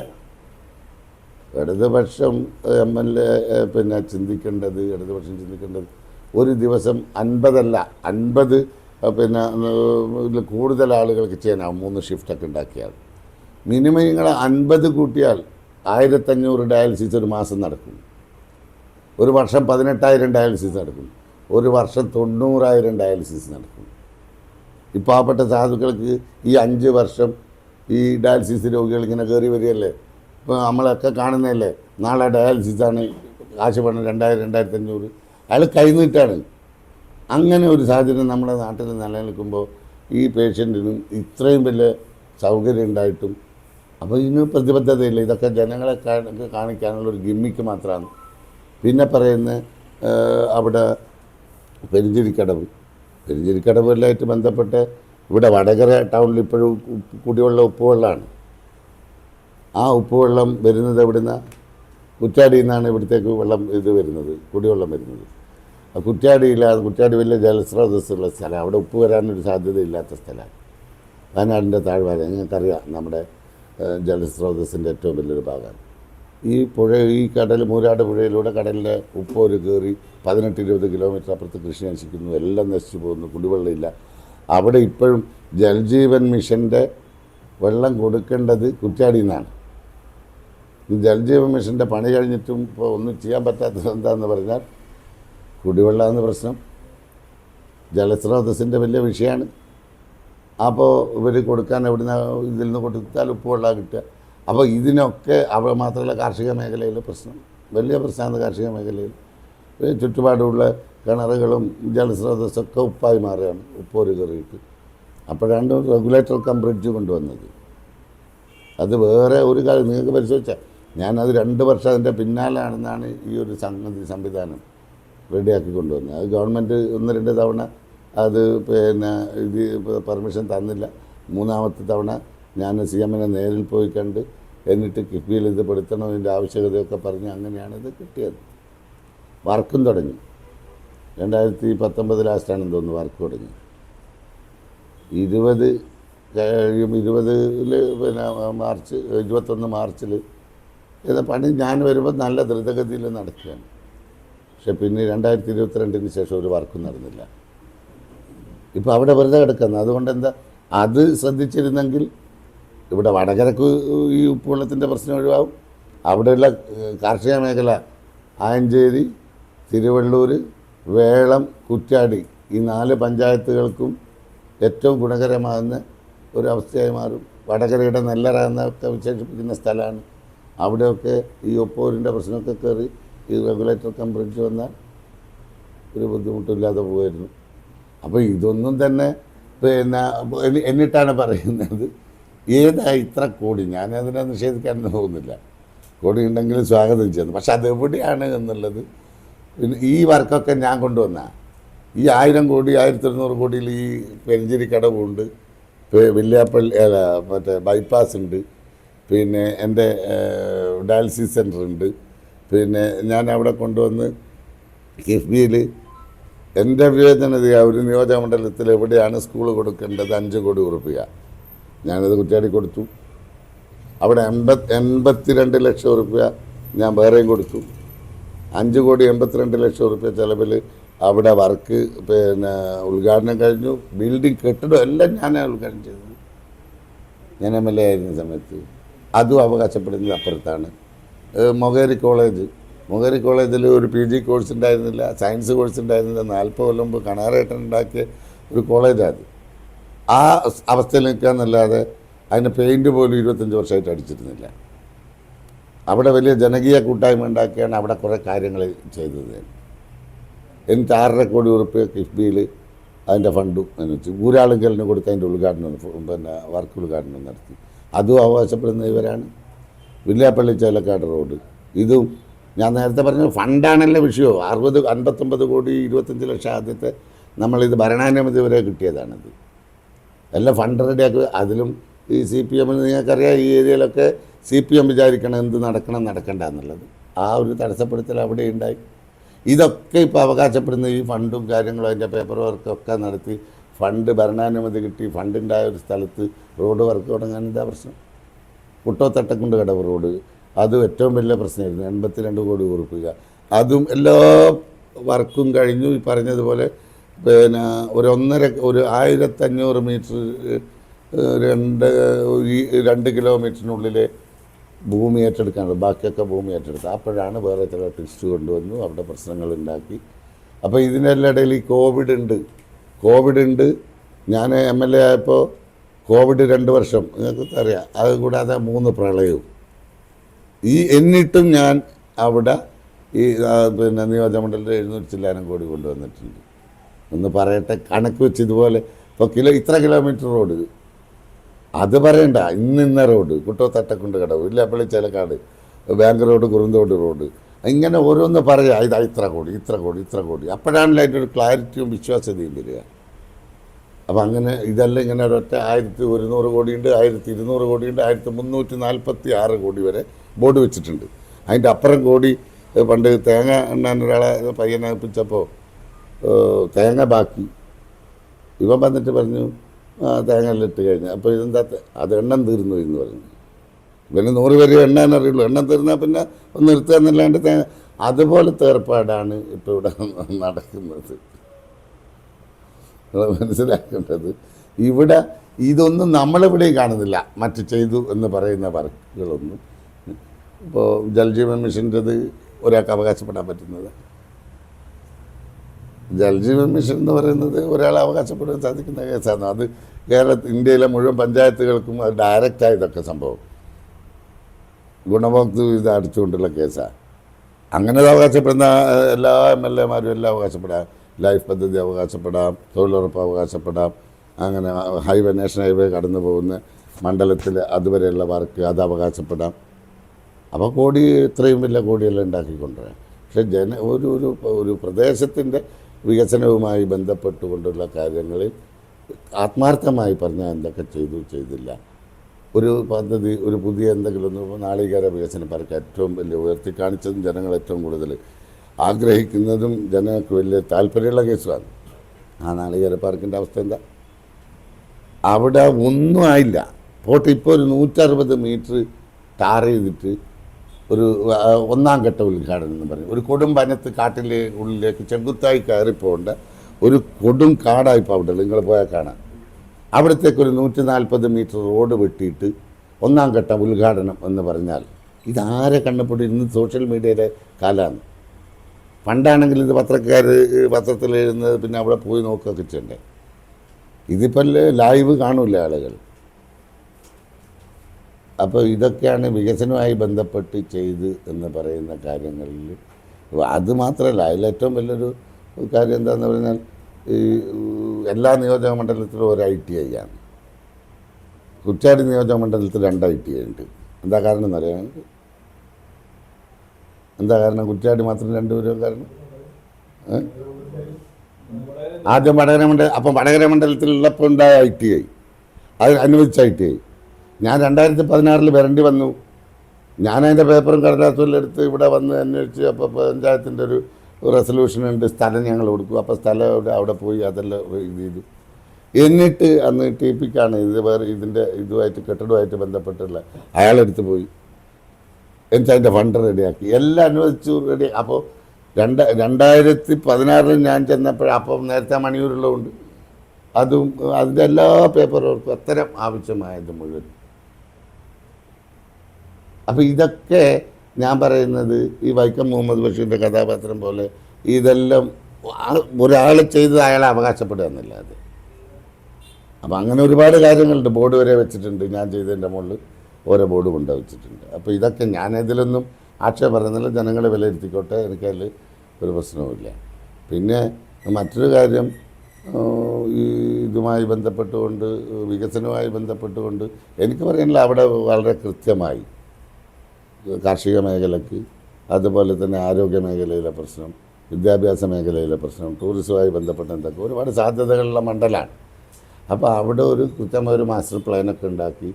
ഇടതുപക്ഷം MLA പിന്നെ ചിന്തിക്കേണ്ടത് ഒരു ദിവസം 50 അല്ല 50 പിന്നെ കൂടുതൽ ആളുകൾക്ക് ചെയ്യാനാവും. 3 ഷിഫ്റ്റൊക്കെ ഉണ്ടാക്കിയാൽ മിനിമം നിങ്ങൾ 50 കൂട്ടിയാൽ 1500 ഡയാലിസിസ് ഒരു മാസം നടക്കും. ഒരു വർഷം 18,000 ഡയാലിസിസ് നടക്കും. ഒരു വർഷം 90,000 ഡയാലിസിസ് നടക്കും. ഈ പാവപ്പെട്ട സാധുക്കൾക്ക് ഈ 5 വർഷം ഈ ഡയാലിസിസ് രോഗികൾ ഇങ്ങനെ കയറി വരികയല്ലേ. ഇപ്പോൾ നമ്മളൊക്കെ കാണുന്നതല്ലേ, നാളെ ഡയാലിസിസാണ്, കാശ് പണം 2000-2500 അയാൾ കൈനീട്ടാണ്. അങ്ങനെ ഒരു സാഹചര്യം നമ്മുടെ നാട്ടിൽ നിലനിൽക്കുമ്പോൾ ഈ പേഷ്യൻറ്റിനും ഇത്രയും വലിയ സൗകര്യം ഉണ്ടായിട്ടും അപ്പോൾ ഇതിന് പ്രതിബദ്ധതയില്ല. ഇതൊക്കെ ജനങ്ങളെ കാണിക്കാനുള്ളൊരു ഗിമ്മിക്ക് മാത്രമാണ്. പിന്നെ പറയുന്ന അവിടെ പെരിഞ്ചിരിക്കടവുമായിട്ട് ബന്ധപ്പെട്ട് ഇവിടെ വടകര ടൗണിൽ ഇപ്പോഴും കുടിവെള്ളം ഉപ്പുവെള്ളമാണ്. ആ ഉപ്പുവെള്ളം വരുന്നത് എവിടുന്ന? കുറ്റ്യാടിയിൽ നിന്നാണ് ഇവിടത്തേക്ക് വരുന്നത്, കുടിവെള്ളം വരുന്നത്. കുറ്റ്യാടി വലിയ ജലസ്രോതസ്സുള്ള സ്ഥലം. അവിടെ ഉപ്പ് വരാനൊരു സാധ്യതയില്ലാത്ത സ്ഥലമാണ്. വയനാടിൻ്റെ താഴ്വാര നിങ്ങൾക്കറിയാം, നമ്മുടെ ജലസ്രോതസ്സിൻ്റെ ഏറ്റവും വലിയൊരു ഭാഗമാണ്. ഈ കടൽ മൂരാട് പുഴയിലൂടെ കടലിലെ ഉപ്പോര് കയറി 18-20 കിലോമീറ്റർ അപ്പുറത്ത് കൃഷി നശിക്കുന്നു, എല്ലാം നശിച്ചു പോകുന്നു, കുടിവെള്ളമില്ല. അവിടെ ഇപ്പോഴും ജൽജീവൻ മിഷൻ്റെ വെള്ളം കൊടുക്കേണ്ടത് കുറ്റ്യാടിയിൽ നിന്നാണ്. ജൽജീവൻ മിഷൻ്റെ പണി കഴിഞ്ഞിട്ടും ഇപ്പോൾ ഒന്നും ചെയ്യാൻ പറ്റാത്തത് എന്താണെന്ന് പറഞ്ഞാൽ കുടിവെള്ളമാണ് പ്രശ്നം. ജലസ്രോതസ്സിൻ്റെ വലിയ വിഷയമാണ്. അപ്പോൾ ഇവർ കൊടുക്കാൻ എവിടുന്ന് ഇതിൽ നിന്ന് കൊടുത്താൽ ഉപ്പുവെള്ളം കിട്ടുക. അപ്പോൾ ഇതിനൊക്കെ മാത്രമല്ല, കാർഷിക മേഖലയിലെ പ്രശ്നം വലിയ പ്രശ്നമാണ്. കാർഷിക മേഖലയിൽ ചുറ്റുപാടുള്ള കിണറുകളും ജലസ്രോതസ്സൊക്കെ ഉപ്പായി മാറുകയാണ്, ഉപ്പോര് കയറിയിട്ട്. അപ്പോഴാണ് റെഗുലേറ്റർ കം ബ്രിഡ്ജ് കൊണ്ടുവന്നത്. അത് വേറെ ഒരു കാര്യം നിങ്ങൾക്ക് പരിശോധിച്ചാൽ ഞാനത് 2 വർഷം അതിൻ്റെ പിന്നാലാണെന്നാണ് ഈ ഒരു സംവിധാനം റെഡിയാക്കി കൊണ്ടുവന്നത്. അത് ഗവൺമെൻറ് 1-2 തവണ അത് പിന്നെ ഇത് പെർമിഷൻ തന്നില്ല. 3-ാമത്തെ തവണ ഞാൻ CM നേരിൽ പോയി കണ്ട് എന്നിട്ട് കിഫ്ബിയിൽ ഇത് പെടുത്തണം, ഇതിൻ്റെ ആവശ്യകതയൊക്കെ പറഞ്ഞ് അങ്ങനെയാണ് ഇത് കിട്ടിയത്. വർക്കും തുടങ്ങി. 2019 ലാസ്റ്റാണെന്ന് തോന്നുന്നു വർക്ക് തുടങ്ങി. 20 പിന്നെ മാർച്ച് 21 മാർച്ചിൽ ഇത് പണി ഞാൻ വരുമ്പോൾ നല്ല ദ്രുതഗതിയിൽ നടക്കുകയാണ്. പക്ഷെ പിന്നെ 2022 ശേഷം ഒരു വർക്കും നടന്നില്ല. ഇപ്പോൾ അവിടെ വെറുതെ കിടക്കുന്നത്. അതുകൊണ്ട് എന്താ, അത് ശ്രദ്ധിച്ചിരുന്നെങ്കിൽ ഇവിടെ വടകരക്ക് ഈ ഉപ്പുവെള്ളത്തിൻ്റെ പ്രശ്നം ഒഴിവാകും. അവിടെയുള്ള കാർഷിക മേഖല ആയഞ്ചേരി, തിരുവള്ളൂർ, വേളം, കുറ്റ്യാടി ഈ 4 പഞ്ചായത്തുകൾക്കും ഏറ്റവും ഗുണകരമാകുന്ന ഒരവസ്ഥയായി മാറും. വടകരയുടെ നെല്ലറ എന്നൊക്കെ വിശേഷിപ്പിക്കുന്ന സ്ഥലമാണ്. അവിടെയൊക്കെ ഈ ഒപ്പോരിൻ്റെ പ്രശ്നമൊക്കെ കയറി ഈ റെഗുലേറ്റർ കം ബ്രിഡ്ജ് വന്നാൽ ഒരു ബുദ്ധിമുട്ടില്ലാതെ പോകുമായിരുന്നു. അപ്പോൾ ഇതൊന്നും തന്നെ പിന്നെ എന്നിട്ടാണ് പറയുന്നത് ഏതാ ഇത്ര കോടി. ഞാനതിനെ നിഷേധിക്കാൻ പോകുന്നില്ല, കോടി ഉണ്ടെങ്കിൽ സ്വാഗതം ചെയ്യുന്നു. പക്ഷെ അതെവിടെയാണ് എന്നുള്ളത് പിന്നെ ഈ വർക്കൊക്കെ ഞാൻ കൊണ്ടുവന്ന ഈ 1000 കോടി 1200 കോടിയിൽ ഈ പെരിഞ്ചിരിക്കടവുണ്ട്, വില്യാപ്പള്ളി മറ്റേ ബൈപ്പാസ് ഉണ്ട്, പിന്നെ എൻ്റെ ഡയാലിസിസ് സെൻ്റർ ഉണ്ട്. പിന്നെ ഞാൻ അവിടെ കൊണ്ടുവന്ന് കിഫ്ബിയിൽ എൻ്റെ വിവേചനത ഒരു നിയോജകമണ്ഡലത്തിൽ എവിടെയാണ് സ്കൂൾ കൊടുക്കേണ്ടത് 5 കോടി രൂപ ഞാനത് കുറ്റ്യാടി കൊടുത്തു. അവിടെ 82 ലക്ഷം രൂപ ഞാൻ വേറെയും കൊടുത്തു. 5 കോടി 82 ലക്ഷം രൂപ ചിലവിൽ അവിടെ വർക്ക് പിന്നെ ഉദ്ഘാടനം കഴിഞ്ഞു. ബിൽഡിംഗ് കെട്ടിടം എല്ലാം ഞാനാണ് ഉദ്ഘാടനം ചെയ്തത്. ഞാൻ MLA ആയിരുന്ന സമയത്ത്. അതും അവകാശപ്പെടുന്നത് അപ്പുറത്താണ്. മൊകേരി കോളേജിൽ ഒരു PG കോഴ്സ് ഉണ്ടായിരുന്നില്ല, സയൻസ് കോഴ്സ് ഉണ്ടായിരുന്നില്ല. 40 കൊല്ലം മുമ്പ് കണാറേട്ടൻ ഉണ്ടാക്കിയ ഒരു കോളേജാണ്. ആ അവസ്ഥയിൽ നിൽക്കാന്നല്ലാതെ അതിന് പെയിൻറ്റ് പോലും 25 വർഷമായിട്ട് അടിച്ചിരുന്നില്ല. അവിടെ വലിയ ജനകീയ കൂട്ടായ്മ ഉണ്ടാക്കിയാണ് അവിടെ കുറേ കാര്യങ്ങൾ ചെയ്തത്. എനിക്ക് 6.5 കോടി രൂപ കിഫ്ബിയിൽ അതിൻ്റെ ഫണ്ടും വെച്ച് ഊരാളുങ്കലിന് കൊടുത്ത് അതിൻ്റെ ഉദ്ഘാടനം പിന്നെ വർക്ക് ഉദ്ഘാടനം നടത്തി. അതും അവകാശപ്പെടുന്ന ഇവരാണ്. വില്യാപ്പള്ളി ചേലക്കാട് റോഡ് ഇതും ഞാൻ നേരത്തെ പറഞ്ഞ ഫണ്ടാണല്ലോ വിഷയം. 59 കോടി 25 ലക്ഷം ആദ്യത്തെ നമ്മളിത് ഭരണാനുമതി വരെ കിട്ടിയതാണിത്. എല്ലാം ഫണ്ട് റെഡിയാക്കി. അതിലും ഈ CPM നിങ്ങൾക്കറിയാം, ഈ ഏരിയയിലൊക്കെ CPM വിചാരിക്കണം എന്ത് നടക്കണ്ട എന്നുള്ളത്. ആ ഒരു തടസ്സപ്പെടുത്തൽ അവിടെ ഉണ്ടായി. ഇതൊക്കെ ഇപ്പോൾ അവകാശപ്പെടുന്ന ഈ ഫണ്ടും കാര്യങ്ങളും അതിൻ്റെ പേപ്പർ വർക്കൊക്കെ നടത്തി ഫണ്ട് ഭരണാനുമതി കിട്ടി ഫണ്ടുണ്ടായ ഒരു സ്ഥലത്ത് റോഡ് വർക്ക് തുടങ്ങാൻ എന്താ പ്രശ്നം? കുട്ടോത്തട്ടക്കുണ്ട് കടവ് റോഡ് അതും ഏറ്റവും വലിയ പ്രശ്നമായിരുന്നു. 82 കോടി രൂപ. അതും എല്ലാ വർക്കും കഴിഞ്ഞു. ഈ പറഞ്ഞതുപോലെ പിന്നെ ഒരു 1500 മീറ്റർ 2 കിലോമീറ്ററിനുള്ളിൽ ഭൂമി ഏറ്റെടുക്കാനുള്ളത്. ബാക്കിയൊക്കെ ഭൂമി ഏറ്റെടുത്തു. അപ്പോഴാണ് വേറെ ചില ട്വിസ്റ്റ് കൊണ്ടുവന്നു, അവിടെ പ്രശ്നങ്ങളുണ്ടാക്കി. അപ്പോൾ ഇതിനെല്ലാം ഇടയിൽ ഈ കോവിഡ് ഉണ്ട്. ഞാൻ MLA ആയപ്പോൾ കോവിഡ് 2 വർഷം നിങ്ങൾക്ക് അറിയാം. അത് കൂടാതെ 3 പ്രളയവും. എന്നിട്ടും ഞാൻ അവിടെ ഈ പിന്നെ നിയോജകമണ്ഡലത്തിൽ 700 കോടി കൊണ്ടുവന്നിട്ടുണ്ട്. ഒന്ന് പറയട്ടെ, കണക്ക് വെച്ച് ഇതുപോലെ ഇപ്പോൾ ഇത്ര കിലോമീറ്റർ റോഡ് അത് പറയണ്ട. ഇന്ന റോഡ് കുട്ടോത്തട്ടക്കുണ്ട് കടവ്, Villiappally Chelakkad, bank road, Kurunthode road, ഇങ്ങനെ ഓരോന്ന് പറയാം. ഇത്ര കോടി. അപ്പോഴാണല്ലോ അതിൻ്റെ ഒരു ക്ലാരിറ്റിയും വിശ്വാസ്യതയും വരിക. അപ്പം അങ്ങനെ ഇതെല്ലാം ഇങ്ങനെ ഒരൊറ്റ 1100 കോടിയുണ്ട്, 1200 കോടിയുണ്ട്, 1346 കോടി വരെ ബോർഡ് വെച്ചിട്ടുണ്ട്. അതിൻ്റെ അപ്പുറം കോടി പണ്ട് തേങ്ങ എണ്ണാൻ ഒരാളെ പയ്യനെ ഏൽപ്പിച്ചപ്പോൾ തേങ്ങ ബാക്കി. ഇവൻ വന്നിട്ട് പറഞ്ഞു തേങ്ങ എല്ലാം ഇട്ട് കഴിഞ്ഞു. അപ്പോൾ ഇതെന്താ അത് എണ്ണം തീർന്നു എന്ന് പറഞ്ഞു. ഇവന് 100 വരെ എണ്ണാൻ അറിയുള്ളൂ. എണ്ണം തീർന്നാൽ പിന്നെ ഒന്ന് നിർത്തുക എന്നല്ലാണ്ട് തേങ്ങ. അതുപോലത്തെ ഏർപ്പാടാണ് ഇപ്പോൾ ഇവിടെ നടക്കുന്നത്. മനസ്സിലാക്കേണ്ടത് ഇവിടെ ഇതൊന്നും നമ്മളിവിടെയും കാണുന്നില്ല. മറ്റ് ചെയ്തു എന്ന് പറയുന്ന വർക്കുകളൊന്നും. ഇപ്പോൾ ജൽജീവൻ മിഷൻ്റെത് ഒരാൾക്ക് അവകാശപ്പെടാൻ പറ്റുന്നത്. ജൽജീവൻ മിഷൻ എന്ന് പറയുന്നത് ഒരാൾ അവകാശപ്പെടാൻ സാധിക്കുന്ന കേസാണ്. അത് ഇന്ത്യയിലെ മുഴുവൻ പഞ്ചായത്തുകൾക്കും അത് ഡയറക്റ്റായി ഇതൊക്കെ സംഭവം. ഗുണഭോക്തൃ ഇത് അടിച്ചുകൊണ്ടുള്ള കേസാണ്. അങ്ങനെ അവകാശപ്പെടുന്ന എല്ലാ MLA മാരും എല്ലാം അവകാശപ്പെടാം. ലൈഫ് പദ്ധതി അവകാശപ്പെടാം, തൊഴിലുറപ്പ് അവകാശപ്പെടാം. അങ്ങനെ നാഷണൽ ഹൈവേ കടന്നു പോകുന്ന മണ്ഡലത്തിൽ അതുവരെയുള്ള വർക്ക് അത് അവകാശപ്പെടാം. അപ്പോൾ ഇത്രയും വലിയ കോടിയെല്ലാം ഉണ്ടാക്കിക്കൊണ്ടുവരാം. പക്ഷേ ഒരു പ്രദേശത്തിൻ്റെ വികസനവുമായി ബന്ധപ്പെട്ടുകൊണ്ടുള്ള കാര്യങ്ങളിൽ ആത്മാർത്ഥമായി പറഞ്ഞാൽ എന്തൊക്കെ ചെയ്തില്ല. ഒരു പദ്ധതി, ഒരു പുതിയ എന്തെങ്കിലും ഒന്ന് നാളികേര വികസന പാർക്ക് ഏറ്റവും വലിയ ഉയർത്തി കാണിച്ചതും ജനങ്ങൾ ഏറ്റവും കൂടുതൽ ആഗ്രഹിക്കുന്നതും ജനങ്ങൾക്ക് വലിയ താല്പര്യമുള്ള കേസുമാണ്. ആ നാളികേര പാർക്കിൻ്റെ അവസ്ഥ എന്താ? അവിടെ ഒന്നും ആയില്ല. പോട്ടെ, ഇപ്പോൾ ഒരു 160 മീറ്റർ ടാർ ചെയ്തിട്ട് ഒരു 1ാം ഘട്ട ഉദ്ഘാടനം എന്ന് പറയും. ഒരു കൊടും വനത്ത് കാട്ടിലെ ഉള്ളിലേക്ക് ചെങ്കുത്തായി കയറിപ്പോകേണ്ട ഒരു കൊടും കാടായിപ്പോൾ അവിടെ നിങ്ങൾ പോയാൽ കാണാം. അവിടത്തേക്കൊരു 140 മീറ്റർ റോഡ് വെട്ടിയിട്ട് 1ാം ഘട്ട ഉദ്ഘാടനം എന്ന് പറഞ്ഞാൽ ഇതാരെ കണ്ടപ്പോൾ ഇന്ന് സോഷ്യൽ മീഡിയയിലെ കാലമാണ്. പണ്ടാണെങ്കിൽ ഇത് പത്രത്തിൽ എഴുതുന്നത് പിന്നെ അവിടെ പോയി നോക്കുകയൊക്കെ ചെയ്യണ്ടേ. ഇതിപ്പോൾ ലൈവ് കാണൂല ആളുകൾ. അപ്പോൾ ഇതൊക്കെയാണ് വികസനവുമായി ബന്ധപ്പെട്ട് ചെയ്ത് എന്ന് പറയുന്ന കാര്യങ്ങളിൽ. അത് മാത്രമല്ല, അതിലേറ്റവും വലിയൊരു കാര്യം എന്താണെന്ന് പറഞ്ഞാൽ ഈ എല്ലാ നിയോജക മണ്ഡലത്തിലും ഒരു ITI ആണ്. കുറ്റ്യാടി നിയോജക മണ്ഡലത്തിൽ 2 ITI ഉണ്ട്. എന്താ കാരണം എന്നറിയാം? എന്താ കാരണം? കുറ്റ്യാടി മാത്രം 2 വരും കാരണം ആദ്യം വടകര മണ്ഡലത്തിലുള്ളപ്പോൾ ഉണ്ടായ ITI, അത് അനുവദിച്ച ITI. ഞാൻ 2016 വരേണ്ടി വന്നു. ഞാനതിൻ്റെ പേപ്പറും കടലാസും എടുത്ത് ഇവിടെ വന്ന് അന്വേഷിച്ച് അപ്പോൾ പഞ്ചായത്തിൻ്റെ ഒരു റെസൊല്യൂഷൻ ഉണ്ട്, സ്ഥലം ഞങ്ങൾ കൊടുക്കും. അപ്പോൾ സ്ഥലം അവിടെ പോയി അതെല്ലാം ഇത് ചെയ്തു. എന്നിട്ട് അന്ന് ടി പിക്കാണ് ഇത് വേറെ ഇതിൻ്റെ ഇതുമായിട്ട് കെട്ടിടമായിട്ട് ബന്ധപ്പെട്ടുള്ള അയാളെടുത്ത് പോയി എന്നിട്ട് അതിൻ്റെ ഫണ്ട് റെഡിയാക്കി എല്ലാം അനുവദിച്ചു റെഡി. അപ്പോൾ 2016 ഞാൻ ചെന്നപ്പോൾ അപ്പം നേരത്തെ മണിയൂരുള്ളതുകൊണ്ട് അതും അതിൻ്റെ എല്ലാ പേപ്പറുകൾക്കും അത്തരം ആവശ്യമായത് മുഴുവൻ. അപ്പോൾ ഇതൊക്കെ ഞാൻ പറയുന്നത് ഈ വൈക്കം മുഹമ്മദ് ബഷീറിൻ്റെ കഥാപാത്രം പോലെ ഇതെല്ലാം ഒരാൾ ചെയ്തത് അയാളെ അവകാശപ്പെടുക എന്നല്ലാതെ. അപ്പോൾ അങ്ങനെ ഒരുപാട് കാര്യങ്ങളുണ്ട്. ബോർഡ് വരെ വെച്ചിട്ടുണ്ട്, ഞാൻ ചെയ്തതിൻ്റെ മുകളിൽ ഓരോ ബോർഡ് കൊണ്ടുവച്ചിട്ടുണ്ട്. അപ്പോൾ ഇതൊക്കെ ഞാനിതിലൊന്നും ആക്ഷേപം പറയുന്നില്ല, ജനങ്ങളെ വിലയിരുത്തിക്കോട്ടെ, എനിക്കതിൽ ഒരു പ്രശ്നവുമില്ല. പിന്നെ മറ്റൊരു കാര്യം, ഈ ഇതുമായി ബന്ധപ്പെട്ടുകൊണ്ട് വികസനവുമായി ബന്ധപ്പെട്ടുകൊണ്ട് എനിക്ക് പറയാനുള്ള അവിടെ വളരെ കൃത്യമായി കാർഷിക മേഖലയ്ക്ക്, അതുപോലെ തന്നെ ആരോഗ്യ മേഖലയിലെ പ്രശ്നം, വിദ്യാഭ്യാസ മേഖലയിലെ പ്രശ്നം, ടൂറിസവുമായി ബന്ധപ്പെട്ട എന്തൊക്കെ ഒരുപാട് സാധ്യതകളുള്ള മണ്ഡലമാണ്. അപ്പോൾ അവിടെ ഒരു കൃത്യമായ ഒരു മാസ്റ്റർ പ്ലാനൊക്കെ ഉണ്ടാക്കി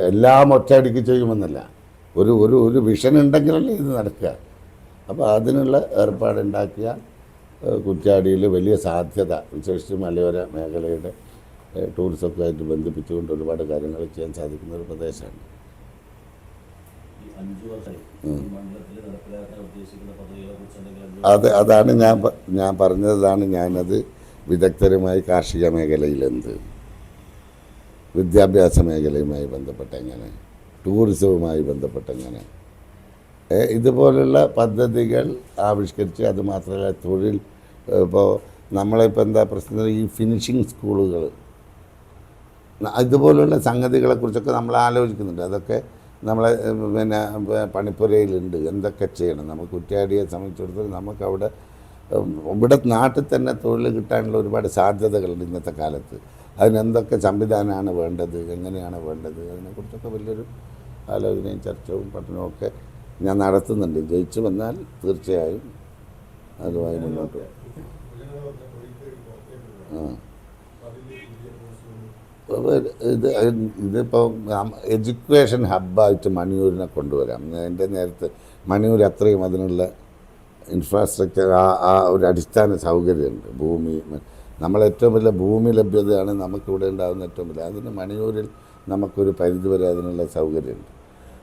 എല്ലാം ഒറ്റയടിക്ക് ചെയ്യുമെന്നല്ല, ഒരു ഒരു ഒരു വിഷൻ ഉണ്ടെങ്കിലല്ലേ ഇത് നടക്കുക. അപ്പോൾ അതിനുള്ള ഏർപ്പാടുണ്ടാക്കിയ കുറ്റ്യാടിയിൽ വലിയ സാധ്യത, വിശേഷിച്ച് മലയോര മേഖലയുടെ ടൂറിസമൊക്കെ ആയിട്ട് ബന്ധിപ്പിച്ചുകൊണ്ട് ഒരുപാട് കാര്യങ്ങൾ ചെയ്യാൻ സാധിക്കുന്ന ഒരു പ്രദേശമാണ്. അതാണ് ഞാൻ പറഞ്ഞതാണ്. ഞാനത് വിദഗ്ധരുമായി കാർഷിക മേഖലയിലെന്ത്, വിദ്യാഭ്യാസ മേഖലയുമായി ബന്ധപ്പെട്ടെങ്ങനെ, ടൂറിസവുമായി ബന്ധപ്പെട്ടെങ്ങനെ, ഇതുപോലുള്ള പദ്ധതികൾ ആവിഷ്കരിച്ച്, അതുമാത്രമല്ല തൊഴിൽ, ഇപ്പോൾ നമ്മളിപ്പോൾ എന്താ പ്രശ്നം, ഈ ഫിനിഷിങ് സ്കൂളുകൾ, ഇതുപോലുള്ള സംഗതികളെക്കുറിച്ചൊക്കെ നമ്മൾ ആലോചിക്കുന്നുണ്ട്. അതൊക്കെ നമ്മളെ പിന്നെ പണിപ്പുരയിലുണ്ട്. എന്തൊക്കെ ചെയ്യണം നമുക്ക് കുറ്റ്യാടിയെ സംബന്ധിച്ചിടത്തോളം, നമുക്കവിടെ ഇവിടെ നാട്ടിൽ തന്നെ തൊഴിൽ കിട്ടാനുള്ള ഒരുപാട് സാധ്യതകളുണ്ട് ഇന്നത്തെ കാലത്ത്. അതിനെന്തൊക്കെ സംവിധാനമാണ് വേണ്ടത്, എങ്ങനെയാണ് വേണ്ടത്, അതിനെക്കുറിച്ചൊക്കെ വലിയൊരു ആലോചനയും ചർച്ചയും പഠനവും ഒക്കെ ഞാൻ നടത്തുന്നുണ്ട്. ജയിച്ചു വന്നാൽ തീർച്ചയായും അതുമായി മുന്നോട്ട് ഇതിപ്പോൾ എഡ്യൂക്കേഷൻ ഹബ്ബായിട്ട് മണിയൂരിനെ കൊണ്ടുവരാം. എൻ്റെ നേരത്തെ മണിയൂർ അത്രയും അതിനുള്ള ഇൻഫ്രാസ്ട്രക്ചർ, ആ ഒരു അടിസ്ഥാന സൗകര്യമുണ്ട്. ഭൂമി, നമ്മളേറ്റവും വലിയ ഭൂമി ലഭ്യതയാണ് നമുക്കിവിടെ ഉണ്ടാകുന്ന ഏറ്റവും വലിയ. അതിന് മണിയൂരിൽ നമുക്കൊരു പരിധിവരെ അതിനുള്ള സൗകര്യമുണ്ട്.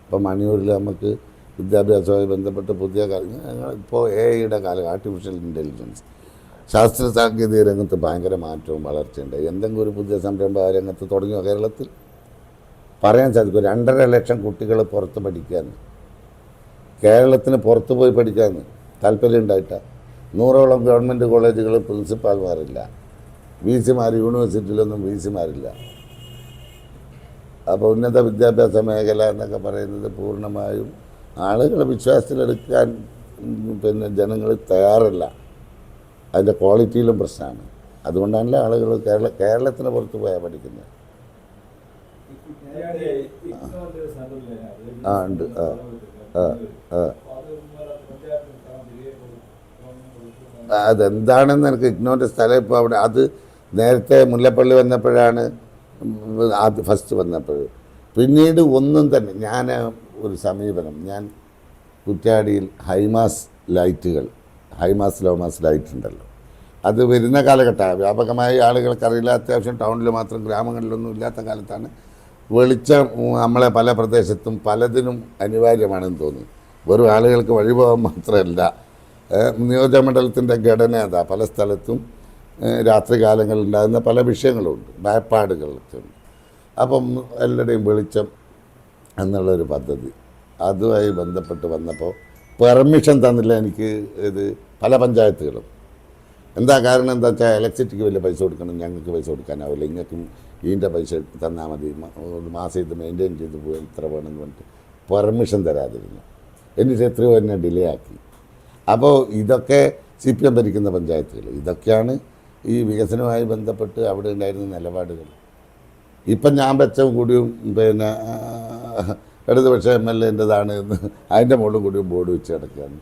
അപ്പോൾ മണിയൂരിൽ നമുക്ക് വിദ്യാഭ്യാസവുമായി ബന്ധപ്പെട്ട് പുതിയ കാര്യങ്ങൾ, ഇപ്പോൾ AI കാലം, ആർട്ടിഫിഷ്യൽ ഇൻ്റലിജൻസ്, ശാസ്ത്ര സാങ്കേതിക രംഗത്ത് ഭയങ്കര മാറ്റവും വളർച്ചയുണ്ട്. എന്തെങ്കിലും ഒരു പുതിയ സംരംഭം ആ രംഗത്ത് തുടങ്ങിയോ കേരളത്തിൽ പറയാൻ സാധിക്കും. 2.5 ലക്ഷം കുട്ടികൾ പുറത്ത് പഠിക്കാൻ, കേരളത്തിന് പുറത്ത് പോയി പഠിക്കാൻ താല്പര്യം ഉണ്ടായിട്ടാണ്. 100ഓളം ഗവൺമെൻറ് കോളേജുകൾ പ്രിൻസിപ്പാൾമാരില്ല, VC-മാർ, യൂണിവേഴ്സിറ്റിയിലൊന്നും VC-മാരില്ല. അപ്പോൾ ഉന്നത വിദ്യാഭ്യാസ മേഖല എന്നൊക്കെ പറയുന്നത് പൂർണ്ണമായും ആളുകളെ വിശ്വാസത്തിലെടുക്കാൻ പിന്നെ ജനങ്ങൾ തയ്യാറല്ല. അതിൻ്റെ ക്വാളിറ്റിയിലും പ്രശ്നമാണ്. അതുകൊണ്ടാണല്ലോ ആളുകൾ കേരളത്തിന് പുറത്ത് പോയാൽ പഠിക്കുന്നത്. ഉണ്ട്. അതെന്താണെന്ന് എനിക്ക് ഇഗ്നോൻ്റെ സ്ഥലം ഇപ്പോൾ അവിടെ, അത് നേരത്തെ മുല്ലപ്പള്ളി വന്നപ്പോഴാണ് ആദ്യം ഫസ്റ്റ് വന്നപ്പോൾ. പിന്നീട് ഒന്നും തന്നെ ഞാൻ ഒരു സമീപനം, ഞാൻ കുറ്റ്യാടിയിൽ ഹൈമാസ് ലൈറ്റുകൾ, ഹൈമാസ് ലോമാസ് ലൈറ്റ് ഉണ്ടല്ലോ, അത് വരുന്ന കാലഘട്ടമാണ്. വ്യാപകമായി ആളുകൾക്കറിയില്ല. അത്യാവശ്യം ടൗണിൽ മാത്രം, ഗ്രാമങ്ങളിലൊന്നും ഇല്ലാത്ത കാലത്താണ് വെളിച്ചം നമ്മളെ പല പ്രദേശത്തും പലതിനും അനിവാര്യമാണെന്ന് തോന്നി. വെറും ആളുകൾക്ക് വഴിപോകാൻ മാത്രമല്ല, നിയോജകമണ്ഡലത്തിൻ്റെ ഘടന അതാ. പല സ്ഥലത്തും രാത്രി കാലങ്ങളിൽ ഉണ്ടാകുന്ന പല വിഷയങ്ങളുണ്ട്, ഭയപ്പാടുകളൊക്കെ ഉണ്ട്. അപ്പം എല്ലാവരുടെയും വെളിച്ചം എന്നുള്ളൊരു പദ്ധതി അതുമായി ബന്ധപ്പെട്ട് വന്നപ്പോൾ പെർമിഷൻ തന്നില്ല എനിക്ക്. ഇത് പല പഞ്ചായത്തുകളും എന്താ കാരണം എന്താ വെച്ചാൽ, ഇലക്ട്രിസിറ്റിക്ക് വലിയ പൈസ കൊടുക്കണം, ഞങ്ങൾക്ക് പൈസ കൊടുക്കാനാവില്ല, ഇങ്ങൾക്കും ഇതിൻ്റെ പൈസ തന്നാൽ മതി, ഒരു മാസം ഇത് മെയിൻറ്റെയിൻ ചെയ്ത് പോയി ഇത്ര വേണമെന്ന് പറഞ്ഞിട്ട് പെർമിഷൻ തരാതിരുന്നു. എന്നിട്ട് എത്രയോ എന്നെ ഡിലേ ആക്കി. അപ്പോൾ ഇതൊക്കെ CPM ഭരിക്കുന്ന പഞ്ചായത്തുകൾ. ഇതൊക്കെയാണ് ഈ വികസനവുമായി ബന്ധപ്പെട്ട് അവിടെ ഉണ്ടായിരുന്ന നിലപാടുകൾ. ഇപ്പം ഞാൻ വെച്ച കൂടിയും പിന്നെ ഇടതുപക്ഷ MLA-ൻ്റെതാണ് എന്ന് അതിൻ്റെ മുകളിൽ കൂടിയും ബോർഡ് വെച്ച് കിടക്കുകയാണ്.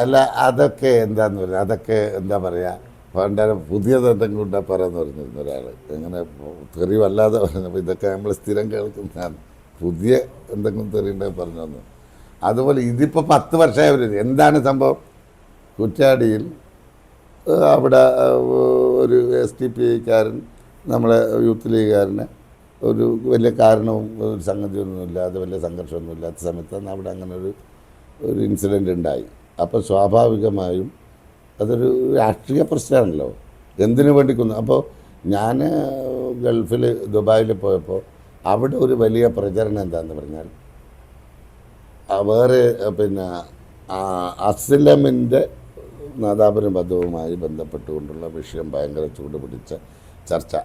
അല്ല, അതൊക്കെ എന്താന്ന് പറയുക, അതൊക്കെ എന്താ പറയുക, പണ്ടാര പുതിയത് എന്തെങ്കിലും ഉണ്ടാ പറയാന്ന് പറഞ്ഞിരുന്നു ഒരാൾ. ഇങ്ങനെ തെറി വല്ലാതെ പറഞ്ഞപ്പോൾ ഇതൊക്കെ നമ്മൾ സ്ഥിരം കേൾക്കുന്നതാണ്. പുതിയ എന്തെങ്കിലും തെറി ഉണ്ടെങ്കിൽ പറഞ്ഞു തന്നു. അതുപോലെ ഇതിപ്പോൾ 10 വർഷമായി അവർ എന്താണ് സംഭവം? കുറ്റ്യാടിയിൽ അവിടെ ഒരു SDPIക്കാരൻ നമ്മളെ യൂത്ത് ലീഗുകാരനെ ഒരു വലിയ കാരണവും ഒരു സംഗതിയൊന്നുമില്ല, അത് വലിയ സംഘർഷമൊന്നുമില്ലാത്ത സമയത്താണ് അവിടെ അങ്ങനെ ഒരു ഇൻസിഡൻ്റ് ഉണ്ടായി. അപ്പോൾ സ്വാഭാവികമായും അതൊരു രാഷ്ട്രീയ പ്രശ്നമാണല്ലോ, എന്തിനു വേണ്ടി കൊന്നു. അപ്പോൾ ഞാൻ ഗൾഫിൽ ദുബായിൽ പോയപ്പോൾ അവിടെ ഒരു വലിയ പ്രചരണം എന്താണെന്ന് പറഞ്ഞാൽ വേറെ പിന്നെ അസ്ലമിൻ്റെ നാദാപുരം വധവുമായി ബന്ധപ്പെട്ടുകൊണ്ടുള്ള വിഷയം ഭയങ്കര ചൂടുപിടിച്ച ചർച്ച.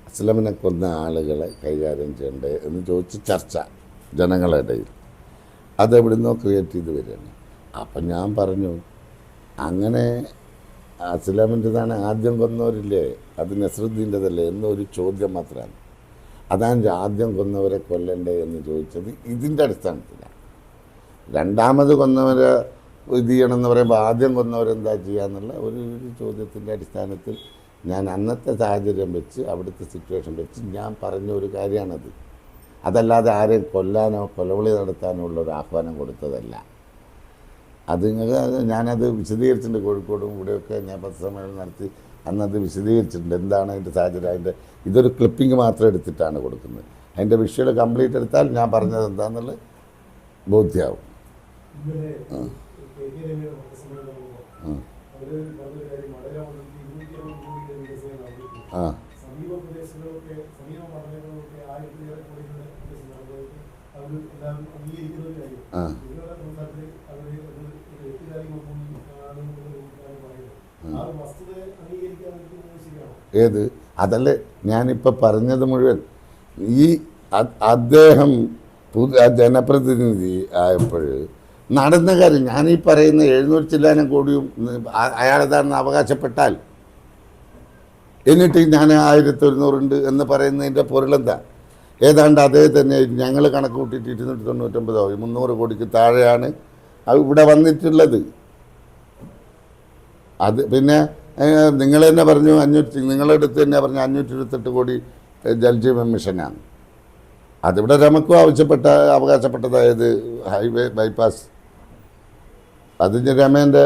അസ്ലമിനെ കൊന്ന ആളുകളെ കൈകാര്യം ചെയ്യണ്ടേ എന്ന് ചോദിച്ച് ചർച്ച ജനങ്ങളുടെ ഇടയിൽ. അതെവിടുന്നോ ക്രിയേറ്റ് ചെയ്ത് വരികയാണ്. അപ്പം ഞാൻ പറഞ്ഞു, അങ്ങനെ അസ്ലമിൻ്റെതാണ് ആദ്യം കൊന്നവരില്ലേ, അത് നസ്രുദ്ദീൻ്റെതല്ലേ എന്നൊരു ചോദ്യം മാത്രമാണ്. അതാണ് ആദ്യം കൊന്നവരെ കൊല്ലണ്ടേ എന്ന് ചോദിച്ചത് ഇതിൻ്റെ അടിസ്ഥാനത്തിലാണ്. രണ്ടാമത് കൊന്നവരെ ഇത് ചെയ്യണമെന്ന് പറയുമ്പോൾ ആദ്യം കൊന്നവരെന്താ ചെയ്യാന്നുള്ള ഒരു ചോദ്യത്തിൻ്റെ അടിസ്ഥാനത്തിൽ ഞാൻ അന്നത്തെ സാഹചര്യം വെച്ച് അവിടുത്തെ സിറ്റുവേഷൻ വെച്ച് ഞാൻ പറഞ്ഞ ഒരു കാര്യമാണത്. അതല്ലാതെ ആരെയും കൊല്ലാനോ കൊലവിളി നടത്താനോ ഉള്ള ഒരു ആഹ്വാനം കൊടുത്തതല്ല. അത് ഞാനത് വിശദീകരിച്ചിട്ടുണ്ട്. കോഴിക്കോടും ഇവിടെയൊക്കെ ഞാൻ പത്രസമ്മേളനം നടത്തി അന്നത് വിശദീകരിച്ചിട്ടുണ്ട്. എന്താണ് അതിൻ്റെ സാഹചര്യം. അതിൻ്റെ ഇതൊരു ക്ലിപ്പിംഗ് മാത്രം എടുത്തിട്ടാണ് കൊടുക്കുന്നത്. അതിൻ്റെ വിഷ്വൽ കംപ്ലീറ്റ് എടുത്താൽ ഞാൻ പറഞ്ഞത് എന്താണെന്നുള്ളത് ബോധ്യമാവും. ആ ഏത് അതല്ലേ ഞാനിപ്പോൾ പറഞ്ഞത് മുഴുവൻ. ഈ അദ്ദേഹം ജനപ്രതിനിധി ആയപ്പോൾ നടന്ന കാര്യം ഞാനീ പറയുന്ന 700 ചില്ലാനം കോടിയും അയാളതാണെന്ന് അവകാശപ്പെട്ടാൽ എന്നിട്ട് ഞാൻ 1100 ഉണ്ട് എന്ന് പറയുന്നതിൻ്റെ പൊരുളെന്താ? ഏതാണ്ട് അതേ തന്നെ ഞങ്ങൾ കണക്ക് കൂട്ടിയിട്ട് 299 300 കോടിക്ക് താഴെയാണ് ഇവിടെ വന്നിട്ടുള്ളത്. അത് പിന്നെ നിങ്ങൾ തന്നെ പറഞ്ഞു 500, നിങ്ങളുടെ അടുത്ത് തന്നെ പറഞ്ഞു 528 കോടി ജൽജീവൻ മിഷനാണ്. അതിവിടെ രമക്കോ അവകാശപ്പെട്ടതായത് ഹൈവേ ബൈപ്പാസ്. അതിന് രമേൻ്റെ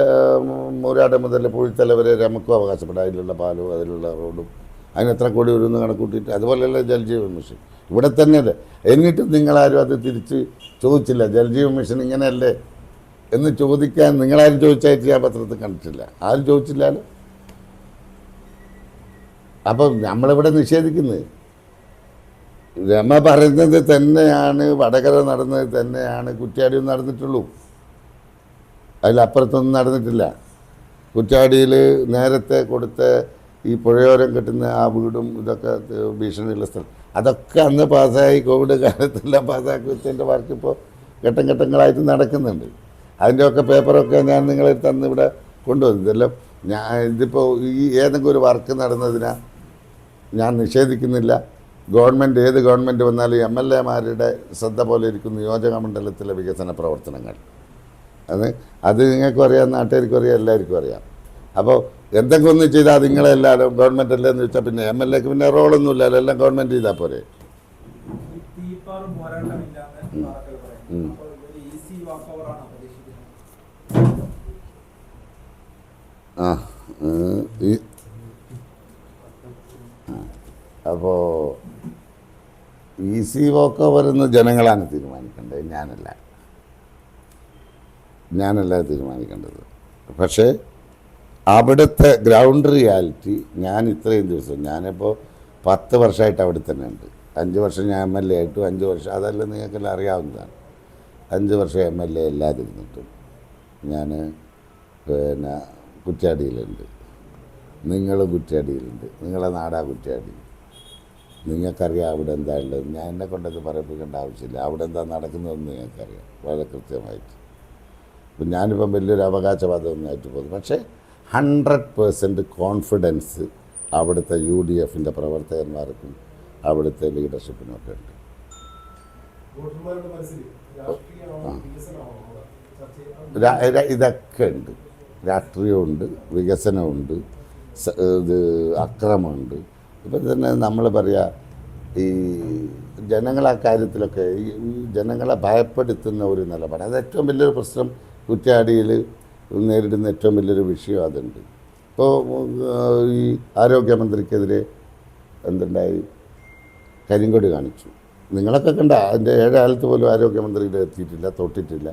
മൂരാട് മുതൽ പൂഴിത്തല വരെ രമക്കോ അവകാശപ്പെട്ട അതിലുള്ള പാലവും അതിലുള്ള റോഡും അതിന് എത്ര കോടി വരുമെന്ന് കണക്കൂട്ടിയിട്ട്. അതുപോലെയല്ല ജൽജീവൻ മിഷൻ ഇവിടെ തന്നെയല്ലേ. എന്നിട്ടും നിങ്ങളാരും അത് തിരിച്ച് ചോദിച്ചില്ല. ജൽജീവൻ മിഷൻ ഇങ്ങനെയല്ലേ എന്ന് ചോദിക്കാൻ നിങ്ങളാരും ചോദിച്ചായിട്ട് ഞാൻ പത്രത്തിൽ കണ്ടിട്ടില്ല. ആരും ചോദിച്ചില്ലല്ലോ. അപ്പം നമ്മളിവിടെ നിഷേധിക്കുന്നത് രമ പറയുന്നത് തന്നെയാണ്, വടകര നടന്നത് തന്നെയാണ് കുറ്റ്യാടിയും നടന്നിട്ടുള്ളൂ. അതിലപ്പുറത്തൊന്നും നടന്നിട്ടില്ല. കുറ്റ്യാടിയിൽ നേരത്തെ കൊടുത്ത ഈ പുഴയോരം കെട്ടുന്ന ആ വീടും ഇതൊക്കെ ഭീഷണിയുള്ള സ്ഥലം അതൊക്കെ അന്ന് പാസ്സായി. കോവിഡ് കാലത്തെല്ലാം പാസ്സാക്കി വെച്ചതിൻ്റെ വർക്ക് ഇപ്പോൾ ഘട്ടം ഘട്ടങ്ങളായിട്ട് നടക്കുന്നുണ്ട്. അതിൻ്റെയൊക്കെ പേപ്പറൊക്കെ ഞാൻ നിങ്ങളെ തന്ന് ഇവിടെ കൊണ്ടുവന്നു. ഇതെല്ലാം ഇതിപ്പോൾ ഈ ഏതെങ്കിലും ഒരു വർക്ക് നടന്നതിനാ ഞാൻ നിഷേധിക്കുന്നില്ല. ഗവൺമെൻറ് ഏത് ഗവൺമെൻറ് വന്നാലും MLA-മാരുടെ ശ്രദ്ധ പോലെ ഇരിക്കും നിയോജക മണ്ഡലത്തിലെ വികസന പ്രവർത്തനങ്ങൾ. അത് നിങ്ങൾക്കും അറിയാം, നാട്ടുകാർക്കും അറിയാം, എല്ലാവർക്കും അറിയാം. അപ്പോൾ എന്തെങ്കിലും ഒന്ന് ചെയ്താൽ നിങ്ങളെല്ലാവരും ഗവൺമെൻറ് അല്ലേ എന്ന് വെച്ചാൽ പിന്നെ MLA-ക്ക് പിന്നെ റോളൊന്നുമില്ലല്ലോ, എല്ലാം ഗവൺമെൻറ് ചെയ്താൽ പോരെ. അപ്പോൾ ഈസി വാക്ക് ഓവർ എന്ന് ജനങ്ങളാണ് തീരുമാനിക്കേണ്ടത്, ഞാനല്ല തീരുമാനിക്കേണ്ടത്. പക്ഷേ അവിടുത്തെ ഗ്രൗണ്ട് റിയാലിറ്റി ഞാൻ ഇത്രയും ദിവസം ഞാനിപ്പോൾ 10 വർഷമായിട്ട് അവിടെ തന്നെ ഉണ്ട്. 5 വർഷം ഞാൻ MLA ആയിട്ടും 5 വർഷം അതെല്ലാം നിങ്ങൾക്കെല്ലാം അറിയാവുന്നതാണ്. 5 വർഷം MLA അല്ലാതിരുന്നിട്ടും ഞാൻ പിന്നെ കുറ്റ്യാടിയിലുണ്ട്, നിങ്ങൾ കുറ്റ്യാടിയിലുണ്ട്, നിങ്ങളെ നാടാ കുറ്റ്യാടി. നിങ്ങൾക്കറിയാം അവിടെ എന്താ ഉള്ളത്. ഞാൻ എന്നെ കൊണ്ടത് പറയിപ്പിക്കേണ്ട ആവശ്യമില്ല. അവിടെ എന്താ നടക്കുന്നതെന്ന് നിങ്ങൾക്കറിയാം വളരെ കൃത്യമായിട്ട്. അപ്പം ഞാനിപ്പം വലിയൊരു അവകാശവാദമൊന്നായിട്ട് പോകുന്നു. പക്ഷേ 100% കോൺഫിഡൻസ് അവിടുത്തെ UDF-ൻ്റെ പ്രവർത്തകന്മാർക്കും അവിടുത്തെ ലീഡർഷിപ്പിനൊക്കെ ഉണ്ട്. ഇതൊക്കെ ഉണ്ട്. രാഷ്ട്രീയമുണ്ട്, വികസനമുണ്ട്, ഇത് അക്രമമുണ്ട്. ഇപ്പം തന്നെ നമ്മൾ പറയുക ഈ ജനങ്ങളെ കാര്യത്തിലൊക്കെ ഈ ജനങ്ങളെ ഭയപ്പെടുത്തുന്ന ഒരു നിലപാട്, അത് ഏറ്റവും വലിയൊരു പ്രശ്നം. കുറ്റ്യാടിയിൽ നേരിടുന്ന ഏറ്റവും വലിയൊരു വിഷയം അതുണ്ട്. ഇപ്പോൾ ഈ ആരോഗ്യമന്ത്രിക്കെതിരെ എന്തുണ്ടായി, കരിങ്കൊടി കാണിച്ചു. നിങ്ങളൊക്കെ കണ്ട അതിൻ്റെ 7 കാലത്ത് പോലും ആരോഗ്യമന്ത്രിയുടെ എത്തിയിട്ടില്ല, തൊട്ടിട്ടില്ല.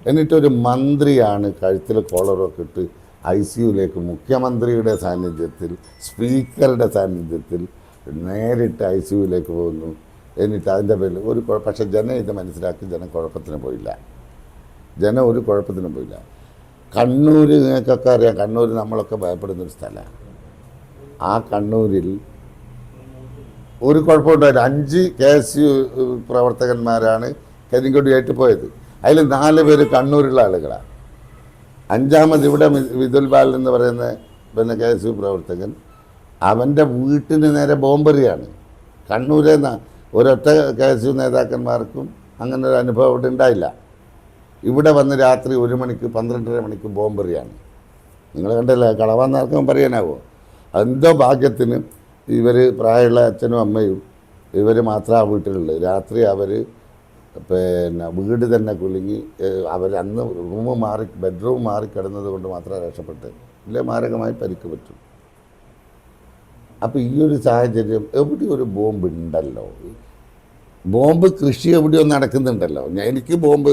എന്നിട്ടൊരു മന്ത്രിയാണ് കഴുത്തിൽ കോളറൊക്കെ ഇട്ട് ICUവിലേക്ക് മുഖ്യമന്ത്രിയുടെ സാന്നിധ്യത്തിൽ, സ്പീക്കറുടെ സാന്നിധ്യത്തിൽ നേരിട്ട് ICUവിലേക്ക് പോകുന്നു. എന്നിട്ട് അതിൻ്റെ പേരിൽ പക്ഷേ ജനം ഇത് മനസ്സിലാക്കി ജനം കുഴപ്പത്തിന് പോയില്ല. ജനം ഒരു കുഴപ്പത്തിനും പോയില്ല. കണ്ണൂർ നിങ്ങൾക്കൊക്കെ അറിയാം, കണ്ണൂർ നമ്മളൊക്കെ ഭയപ്പെടുന്നൊരു സ്ഥലമാണ്. ആ കണ്ണൂരിൽ ഒരു കുഴപ്പമുണ്ടായില്ല. 5 KSU പ്രവർത്തകന്മാരാണ് കരിങ്കൊടിയായിട്ട് പോയത്. അതിൽ 4 പേര് കണ്ണൂരുള്ള ആളുകളാണ്. 5ാമത് ഇവിടെ വിതുൽ ബാലൻ എന്ന് പറയുന്ന പിന്നെ KSU പ്രവർത്തകൻ, അവൻ്റെ വീട്ടിന് നേരെ ബോംബെറിയാണ്. കണ്ണൂരെ ഒരൊറ്റ KSU നേതാക്കന്മാർക്കും അങ്ങനെ ഒരു അനുഭവം ഇവിടെ ഉണ്ടായില്ല. ഇവിടെ വന്ന് രാത്രി 1 മണിക്ക് 12:30 മണിക്ക് ബോംബെറിയാണ്. നിങ്ങൾ കണ്ടല്ലേ, കളവാന്നാർക്കും പറയാനാവോ? എന്തോ ഭാഗ്യത്തിന് ഇവർ പ്രായമുള്ള അച്ഛനും അമ്മയും ഇവർ മാത്രമാണ് വീട്ടിലുള്ളത്. രാത്രി അവർ പിന്നെ വീട് തന്നെ കുലുങ്ങി. അവർ അന്ന് ബെഡ്റൂം മാറി കിടന്നത് കൊണ്ട് മാത്രമേ രക്ഷപ്പെട്ട്, ഇല്ലേ മാരകമായി പരിക്ക് പറ്റും. അപ്പോൾ ഈ ഒരു സാഹചര്യം എവിടെയും ഒരു ബോംബ് ഉണ്ടല്ലോ, ബോംബ് കൃഷി എവിടെയോ നടക്കുന്നുണ്ടല്ലോ. എനിക്ക് ബോംബ്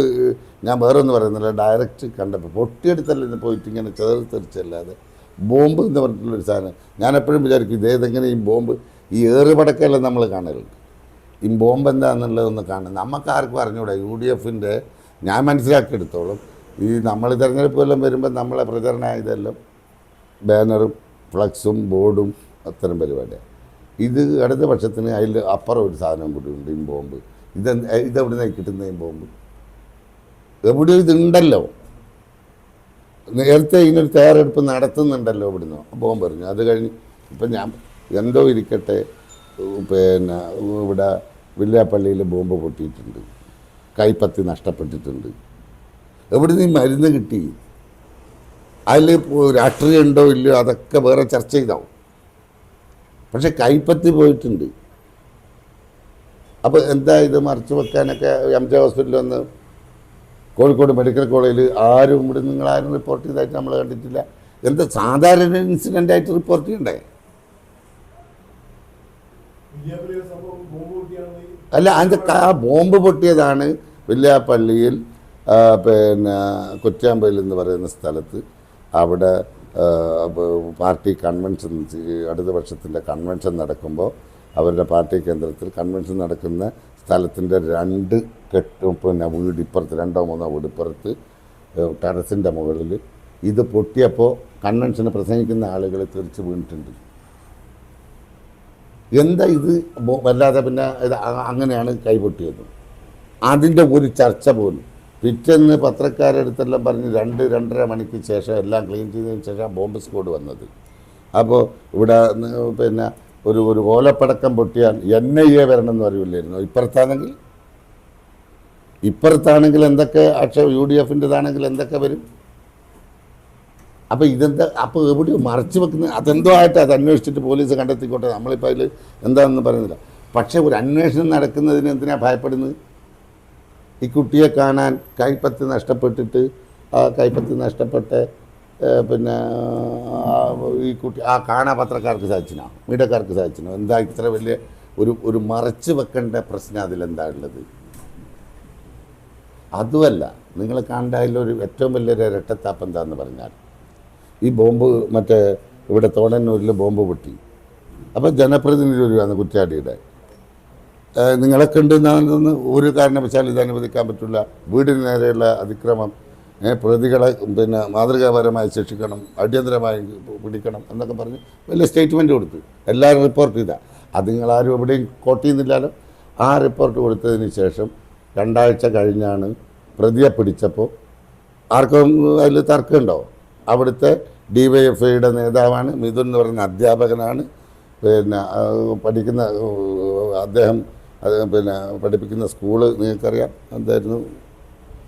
ഞാൻ വേറെ ഒന്നും പറയുന്നില്ല, ഡയറക്റ്റ് കണ്ടപ്പോൾ പൊട്ടിയെടുത്തല്ല പോയിട്ട് ഇങ്ങനെ തെറിച്ചല്ലാതെ ബോംബ് എന്ന് പറഞ്ഞിട്ടുള്ളൊരു സാധനം ഞാൻ എപ്പോഴും വിചാരിക്കും ഇതേതെങ്ങനെ ഈ ബോംബ് ഈ ഏറുപടക്കെല്ലാം നമ്മൾ കാണലുണ്ട്. ഈ ബോംബ് എന്താണെന്നുള്ളതൊന്ന് കാണുന്നത് നമുക്ക് ആർക്കും അറിഞ്ഞൂടാ. UDFൻ്റെ ഞാൻ മനസ്സിലാക്കിയെടുത്തോളം ഈ നമ്മൾ തിരഞ്ഞെടുപ്പ് എല്ലാം വരുമ്പോൾ നമ്മളെ പ്രചരണ ഇതെല്ലാം ബാനറും ഫ്ലക്സും ബോർഡും അത്തരം പരിപാടിയാണ്. ഇത് അടുത്ത പക്ഷത്തിന് അതിൽ അപ്പുറം ഒരു സാധനം കൂടി ഉണ്ട്, ഈ ബോംബ്. ഇതെവിടെ നിന്നായി കിട്ടുന്ന ഈ ബോംബ്? എവിടെയോ ഇതുണ്ടല്ലോ, നേരത്തെ ഇതിനൊരു തയ്യാറെടുപ്പ് നടത്തുന്നുണ്ടല്ലോ ഇവിടുന്ന്. ബോംബ് എറിഞ്ഞു. അത് കഴിഞ്ഞ് ഇപ്പം ഞാൻ എന്തോ ഇരിക്കട്ടെ, പിന്നെ ഇവിടെ വില്യാപ്പള്ളിയിൽ ബോംബ് പൊട്ടിയിട്ടുണ്ട്, കൈപ്പത്തി നഷ്ടപ്പെട്ടിട്ടുണ്ട്. എവിടുന്ന് ഈ മരുന്ന് കിട്ടി? അതിൽ രാഷ്ട്രീയം ഉണ്ടോ ഇല്ലയോ അതൊക്കെ വേറെ ചർച്ച ചെയ്താവും. പക്ഷെ കൈപ്പത്തി പോയിട്ടുണ്ട്. അപ്പോൾ എന്താ ഇത് മറച്ചു വെക്കാനൊക്കെ MJ ഹോസ്പിറ്റലിൽ വന്ന് കോഴിക്കോട് മെഡിക്കൽ കോളേജിൽ ആരും ഇവിടെ നിങ്ങളാരും റിപ്പോർട്ട് ചെയ്തതായിട്ട് നമ്മൾ കണ്ടിട്ടില്ല. എന്താ സാധാരണ ഇൻസിഡൻ്റായിട്ട് റിപ്പോർട്ട് ചെയ്യണ്ടേ? അല്ല, അതിൻ്റെ ബോംബ് പൊട്ടിയതാണ് വില്യാപ്പള്ളിയിൽ, പിന്നെ കൊച്ചാമ്പയിൽ എന്ന് പറയുന്ന സ്ഥലത്ത്. അവിടെ പാർട്ടി കൺവെൻഷൻ, അടുത്ത വർഷത്തിൻ്റെ കൺവെൻഷൻ നടക്കുമ്പോൾ അവരുടെ പാർട്ടി കേന്ദ്രത്തിൽ കൺവെൻഷൻ നടക്കുന്ന സ്ഥലത്തിൻ്റെ 2 പിന്നെ വീട് ഇപ്പുറത്ത്, 2-3 വീട് ഇപ്പുറത്ത് ടെറസിൻ്റെ മുകളിൽ ഇത് പൊട്ടിയപ്പോൾ കൺവെൻഷന് പ്രസംഗിക്കുന്ന ആളുകൾ തെറിച്ച് വീണിട്ടുണ്ട്. എന്താ ഇത് വല്ലാതെ പിന്നെ ഇത് അങ്ങനെയാണ് കൈപൊട്ടിയത്. അതിൻ്റെ ഒരു ചർച്ച പോലും. പിറ്റേന്ന് പത്രക്കാരെടുത്തെല്ലാം പറഞ്ഞ് 2-2.5 മണിക്ക് ശേഷം എല്ലാം ക്ലീൻ ചെയ്തതിന് ശേഷം ബോംബ് സ്ക്വാഡ് വന്നത്. അപ്പോൾ ഇവിടെ പിന്നെ ഒരു ഓലപ്പടക്കം പൊട്ടിയാൽ NIA വരണം എന്ന് പറയില്ലായിരുന്നു. ഇപ്പുറത്താണെങ്കിൽ എന്തൊക്കെ UDFൻ്റെതാണെങ്കിൽ എന്തൊക്കെ വരും? അപ്പോൾ ഇതെന്താ? അപ്പോൾ എവിടെയോ മറച്ചു വെക്കുന്നത്? അതെന്തോ ആയിട്ട് അത് അന്വേഷിച്ചിട്ട് പോലീസ് കണ്ടെത്തിക്കോട്ടെ, നമ്മളിപ്പോൾ അതിൽ എന്താണെന്ന് പറയുന്നില്ല. പക്ഷേ ഒരു അന്വേഷണം നടക്കുന്നതിന് എന്തിനാണ് ഭയപ്പെടുന്നത്? ഈ കുട്ടിയെ കാണാൻ കൈപ്പത്തി നഷ്ടപ്പെട്ടിട്ട്, ആ കൈപ്പത്തി നഷ്ടപ്പെട്ട് പിന്നെ ഈ കുട്ടി കാണാ പത്രക്കാർക്ക് സാധിച്ചിനോ, മീഡിയക്കാർക്ക് സാധിച്ചിനോ? എന്താ ഇത്ര വലിയ ഒരു മറച്ചു വെക്കേണ്ട പ്രശ്നം അതിലെന്താ ഉള്ളത്? അതുമല്ല, നിങ്ങൾ കണ്ടതിലൊരു ഏറ്റവും വലിയൊരു ഇരട്ടത്താപ്പ് എന്താണെന്ന് പറഞ്ഞാൽ, ഈ ബോംബ് മറ്റേ ഇവിടെ തോടന്നൂരിൽ ബോംബ് പൊട്ടി. അപ്പോൾ ജനപ്രതിനിധി വരുവാണ് കുറ്റ്യാടിയുടെ, നിങ്ങളൊക്കെ ഉണ്ടെന്നാണെന്ന് ഒരു കാരണവശാലും ഇത് അനുവദിക്കാൻ പറ്റില്ല, വീടിന് നേരെയുള്ള അതിക്രമം, പ്രതികളെ പിന്നെ മാതൃകാപരമായി ശിക്ഷിക്കണം, അടിയന്തരമായി പിടിക്കണം എന്നൊക്കെ പറഞ്ഞ് വലിയ സ്റ്റേറ്റ്മെൻറ്റ് കൊടുത്തു. എല്ലാവരും റിപ്പോർട്ട് ചെയ്താൽ അത് നിങ്ങളാരും എവിടെയും കോട്ട് ചെയ്യുന്നില്ലല്ലോ. ആ റിപ്പോർട്ട് കൊടുത്തതിന് ശേഷം 2 ആഴ്ച കഴിഞ്ഞാണ് പ്രതിയെ പിടിച്ചപ്പോൾ ആർക്കും അതിൽ തർക്കമുണ്ടോ? അവിടുത്തെ DYFIയുടെ നേതാവാണ് മിഥുൻ എന്ന് പറയുന്ന അധ്യാപകനാണ്. പിന്നെ പഠിക്കുന്ന അദ്ദേഹം പിന്നെ പഠിപ്പിക്കുന്ന സ്കൂള് നിങ്ങൾക്കറിയാം, എന്തായിരുന്നു,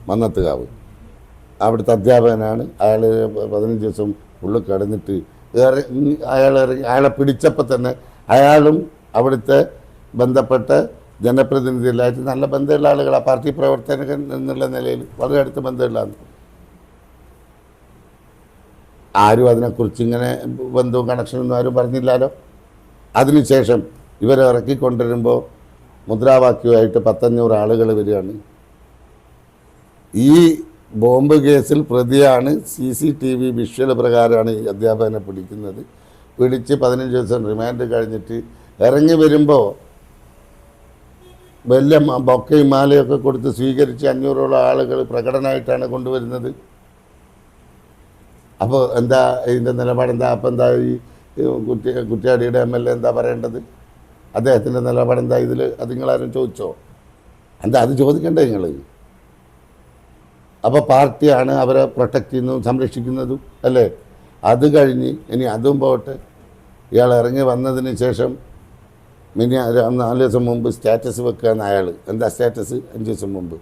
മന്നത്തുകാവ്. അവിടുത്തെ അധ്യാപകനാണ്. അയാൾ 15 ദിവസം ഉള്ളിൽ കിടന്നിട്ട് അയാളെ പിടിച്ചപ്പോൾ തന്നെ അയാളും അവിടുത്തെ ബന്ധപ്പെട്ട ജനപ്രതിനിധികളായിട്ട് നല്ല ബന്ധമുള്ള ആളുകളാണ്, പാർട്ടി പ്രവർത്തകൻ എന്നുള്ള നിലയിൽ വളരെ അടുത്ത ബന്ധമുള്ളതാണ്. ആരും അതിനെക്കുറിച്ച് ഇങ്ങനെ ബന്ധവും കണക്ഷനൊന്നും ആരും പറഞ്ഞില്ലല്ലോ. അതിനുശേഷം ഇവരെ ഇറക്കിക്കൊണ്ടിരുമ്പോൾ മുദ്രാവാക്യമായിട്ട് 1,500 ആളുകൾ വരികയാണ്. ഈ ബോംബ് കേസിൽ പ്രതിയാണ്. CCTV വിഷ്വൽ പ്രകാരമാണ് ഈ അധ്യാപകനെ പിടിക്കുന്നത്. പിടിച്ച് 15 ദിവസം റിമാൻഡ് കഴിഞ്ഞിട്ട് ഇറങ്ങി വരുമ്പോൾ വലിയ ബൊക്കയും മാലയൊക്കെ കൊടുത്ത് സ്വീകരിച്ച് 500ഓളം ആളുകൾ പ്രകടനമായിട്ടാണ് കൊണ്ടുവരുന്നത്. അപ്പോൾ എന്താ ഇതിൻ്റെ നിലപാടെന്താ? അപ്പോൾ എന്താ ഈ കുറ്റ്യാടിയുടെ MLA എന്താ പറയേണ്ടത്? അദ്ദേഹത്തിൻ്റെ നിലപാടെന്താ ഇതിൽ? അത് നിങ്ങളാരും ചോദിച്ചോ? എന്താ അത് ചോദിക്കണ്ടേ നിങ്ങൾ? അപ്പോൾ പാർട്ടിയാണ് അവരെ പ്രൊട്ടക്റ്റ് ചെയ്യുന്നതും സംരക്ഷിക്കുന്നതും അല്ലേ? അത് കഴിഞ്ഞ് ഇനി അതും പോട്ടെ, ഇയാൾ ഇറങ്ങി വന്നതിന് ശേഷം 4 ദിവസം മുമ്പ് സ്റ്റാറ്റസ് വെക്കുകയാണ് അയാൾ. എന്താ സ്റ്റാറ്റസ്? 5 ദിവസം മുമ്പ്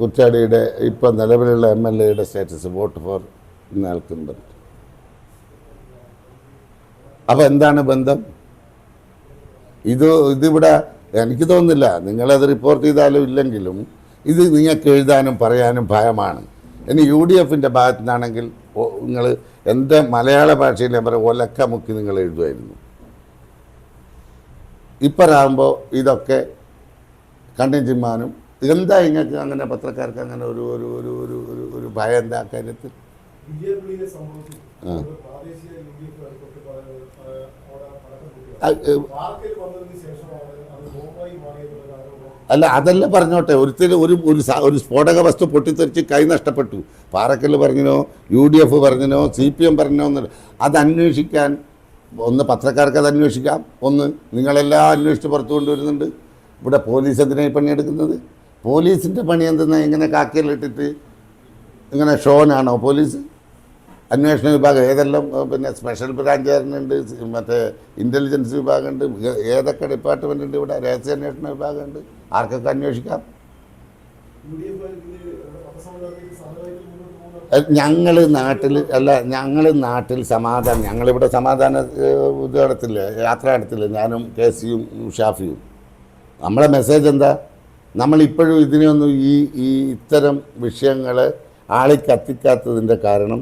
കുറ്റ്യാടിയുടെ ഇപ്പം നിലവിലുള്ള MLAയുടെ സ്റ്റാറ്റസ് വോട്ട് ഫോർ ഇന്നയാൾക്കെന്ന് പറഞ്ഞു. അപ്പോൾ എന്താണ് ബന്ധം? ഇതിവിടെ എനിക്ക് തോന്നുന്നില്ല, നിങ്ങളത് റിപ്പോർട്ട് ചെയ്താലും ഇല്ലെങ്കിലും ഇത് നിങ്ങൾക്ക് എഴുതാനും പറയാനും ഭയമാണ്. ഇനി UDFൻ്റെ ഭാഗത്തു നിന്നാണെങ്കിൽ നിങ്ങൾ എൻ്റെ മലയാള ഭാഷയിൽ ഞാൻ പറയും ഒലക്ക മുക്കി നിങ്ങൾ എഴുതുമായിരുന്നു. ഇപ്പോഴാകുമ്പോൾ ഇതൊക്കെ കണ്ണും ചിമ്മാനും. എന്താ നിങ്ങൾക്ക് അങ്ങനെ പത്രക്കാർക്ക് അങ്ങനെ ഒരു ഒരു ഒരു ഒരു ഒരു ഒരു ഭയം എന്താ കാര്യത്തിൽ? അല്ല അതല്ല പറഞ്ഞോട്ടെ, ഒരു സ്ഫോടക വസ്തു പൊട്ടിത്തെറിച്ച് കൈ നഷ്ടപ്പെട്ടു. പാറക്കൽ പറഞ്ഞിനോ UDF പറഞ്ഞിനോ CPM പറഞ്ഞോ എന്നല്ല. അത് അന്വേഷിക്കാൻ ഒന്ന് പത്രക്കാർക്ക് അത് അന്വേഷിക്കാം, ഒന്ന് നിങ്ങളെല്ലാം അന്വേഷിച്ച് പുറത്തു കൊണ്ടുവരുന്നുണ്ട്. ഇവിടെ പോലീസ് എന്തിനായി പണിയെടുക്കുന്നത്? പോലീസിൻ്റെ പണി എന്തെന്നാ? ഇങ്ങനെ കാക്കയിലിട്ടിട്ട് ഇങ്ങനെ ഷോനാണോ പോലീസ്? അന്വേഷണ വിഭാഗം ഏതെല്ലാം പിന്നെ സ്പെഷ്യൽ ബ്രാഞ്ചുകാരനുണ്ട്, മറ്റേ ഇൻ്റലിജൻസ് വിഭാഗമുണ്ട്, ഏതൊക്കെ ഡിപ്പാർട്ട്മെൻ്റ് ഉണ്ട് ഇവിടെ, രഹസ്യാന്വേഷണ വിഭാഗമുണ്ട്. ആർക്കൊക്കെ അന്വേഷിക്കാം. ഞങ്ങൾ നാട്ടിൽ സമാധാനം, ഞങ്ങളിവിടെ സമാധാന ഇത് നടത്തില്ല, യാത്ര നടത്തില്ല, ഞാനും KCയും ഷാഫിയും. നമ്മളെ മെസ്സേജ് എന്താ? നമ്മളിപ്പോഴും ഇതിനെയൊന്നും ഈ ഇത്തരം വിഷയങ്ങളെ കത്തിക്കാത്തതിൻ്റെ കാരണം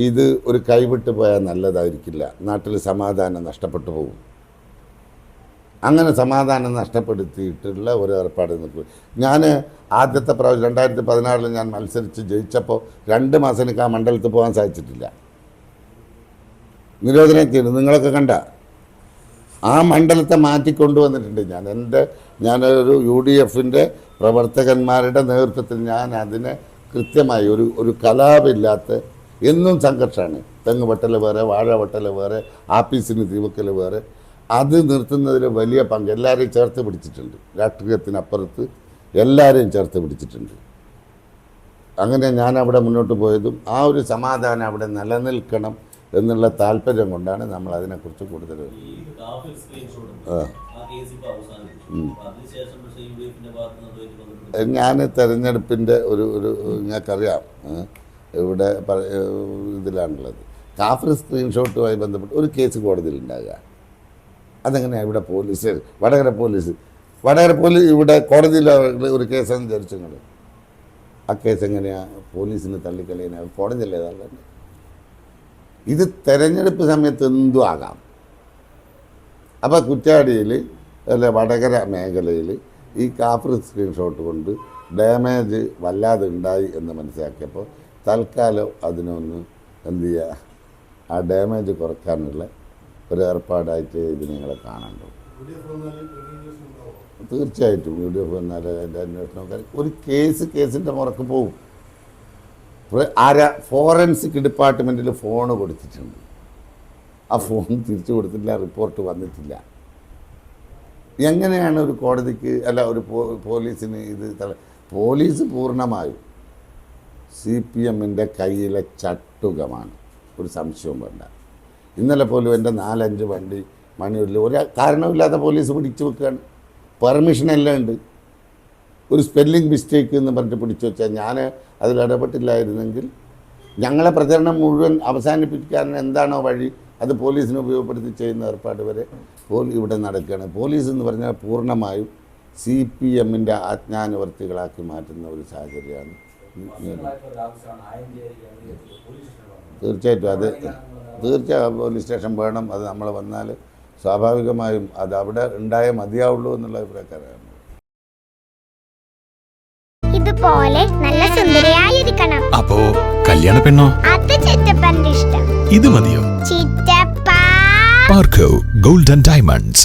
ഇത് ഒരു കൈവിട്ട് പോയാൽ നല്ലതായിരിക്കില്ല. നാട്ടിൽ സമാധാനം നഷ്ടപ്പെട്ടു പോകും. അങ്ങനെ സമാധാനം നഷ്ടപ്പെടുത്തിയിട്ടുള്ള ഒരു ഏർപ്പാട് നിൽക്കും. ഞാൻ ആദ്യത്തെ പ്രാവശ്യം 2016 ഞാൻ മത്സരിച്ച് ജയിച്ചപ്പോൾ 2 മാസം എനിക്ക് ആ മണ്ഡലത്തിൽ പോകാൻ സാധിച്ചിട്ടില്ല. നിരോധനത്തിന് നിങ്ങളൊക്കെ കണ്ട ആ മണ്ഡലത്തെ മാറ്റിക്കൊണ്ടുവന്നിട്ടുണ്ട്. ഞാനൊരു UDFൻ്റെ പ്രവർത്തകന്മാരുടെ നേതൃത്വത്തിൽ ഞാൻ അതിനെ കൃത്യമായി ഒരു കലാപില്ലാത്ത എന്നും സംഘർഷമാണ്. തെങ്ങ് വെട്ടൽ വേറെ, വാഴ വെട്ടൽ വേറെ, ആപ്പീസിന് തീവക്കൽ വേറെ. അത് നിർത്തുന്നതിൽ വലിയ പങ്ക് എല്ലാവരെയും ചേർത്ത് പിടിച്ചിട്ടുണ്ട്. രാഷ്ട്രീയത്തിനപ്പുറത്ത് എല്ലാവരെയും ചേർത്ത് പിടിച്ചിട്ടുണ്ട്. അങ്ങനെ ഞാൻ അവിടെ മുന്നോട്ട് പോയതും ആ ഒരു സമാധാനം അവിടെ നിലനിൽക്കണം എന്നുള്ള താല്പര്യം കൊണ്ടാണ് നമ്മൾ അതിനെക്കുറിച്ച് കൂടുതൽ. ഞാൻ തെരഞ്ഞെടുപ്പിൻ്റെ ഒരു നിങ്ങൾക്കറിയാം ഇവിടെ ഇതിലാണുള്ളത്. കാഫർ സ്ക്രീൻഷോട്ടുമായി ബന്ധപ്പെട്ട് ഒരു കേസ് കോടതിയിലുണ്ടാകുക. അതെങ്ങനെയാണ് ഇവിടെ പോലീസ്, വടകര പോലീസ് ഇവിടെ കോടതിയിൽ ഒരു കേസാന്ന് വിചാരിച്ചു നിങ്ങൾ. ആ കേസ് എങ്ങനെയാണ് പോലീസിന് തള്ളിക്കളയാൻ കോടതിയല്ലേ തള്ളേ? ഇത് തെരഞ്ഞെടുപ്പ് സമയത്ത് എന്തും ആകാം. അപ്പോൾ കുറ്റ്യാടിയിൽ അല്ലെ വടകര മേഖലയിൽ ഈ കാഫർ സ്ക്രീൻഷോട്ട് കൊണ്ട് ഡാമേജ് വല്ലാതെ ഉണ്ടായി എന്ന് മനസ്സിലാക്കിയപ്പോൾ തൽക്കാലം അതിനൊന്ന് എന്ത് ചെയ്യുക, ആ ഡാമേജ് കുറയ്ക്കാനുള്ള ഒരു ഏർപ്പാടായിട്ട് ഇത് നിങ്ങളെ കാണണ്ടോ? തീർച്ചയായിട്ടും UDF വന്നാൽ അതിൻ്റെ അന്വേഷണക്കാർ ഒരു കേസിൻ്റെ മുറക്ക് പോകും. ഫോറൻസിക് ഡിപ്പാർട്ട്മെൻറ്റിൽ ഫോൺ കൊടുത്തിട്ടുണ്ട്. ആ ഫോൺ തിരിച്ചു കൊടുത്തില്ല, റിപ്പോർട്ട് വന്നിട്ടില്ല. എങ്ങനെയാണ് ഒരു കോടതിക്ക് അല്ല ഒരു പോലീസിന് ഇത്? പോലീസ് പൂർണ്ണമായും CPMൻ്റെ കയ്യിലെ ചട്ടുകമാണ്, ഒരു സംശയവും വേണ്ട. ഇന്നലെ പോലും എൻ്റെ 4-5 വണ്ടി മണിയൂരിൽ ഒരു കാരണമില്ലാതെ പോലീസ് പിടിച്ചു വെക്കുകയാണ്. പെർമിഷനെല്ലാം ഉണ്ട്. ഒരു സ്പെല്ലിംഗ് മിസ്റ്റേക്ക് എന്ന് പറഞ്ഞിട്ട് പിടിച്ചു വെച്ചാൽ ഞാൻ അതിൽ ഇടപെട്ടില്ലായിരുന്നെങ്കിൽ ഞങ്ങളെ പ്രചരണം മുഴുവൻ അവസാനിപ്പിക്കാൻ എന്താണോ വഴി അത് പോലീസിനെ ഉപയോഗപ്പെടുത്തി ചെയ്യുന്ന ഏർപ്പാട് വരെ ഇവിടെ നടക്കുകയാണ്. പോലീസ് എന്ന് പറഞ്ഞാൽ പൂർണ്ണമായും CPM-ൻ്റെ ആജ്ഞാനുവർത്തികളാക്കി മാറ്റുന്ന ഒരു സാഹചര്യമാണ്. തീർച്ചയായിട്ടും തീർച്ചയായും പോലീസ് സ്റ്റേഷൻ വേണം. അത് നമ്മൾ വന്നാൽ സ്വാഭാവികമായും അത് അവിടെ ഉണ്ടായേ മതിയാവുള്ളൂ എന്നുള്ള അഭിപ്രായക്കാരാണ്. ഇതുപോലെ നല്ല സുന്ദരിയായിരിക്കണം. അപ്പോ കല്യാണ പെണ്ണോ? അത് ചിറ്റപ്പന്റെ ഇഷ്ടം. ഇത് മതിയോ? ചിറ്റപ്പ. പാർക്കോ ഗോൾഡൻ ഡയമണ്ട്സ്.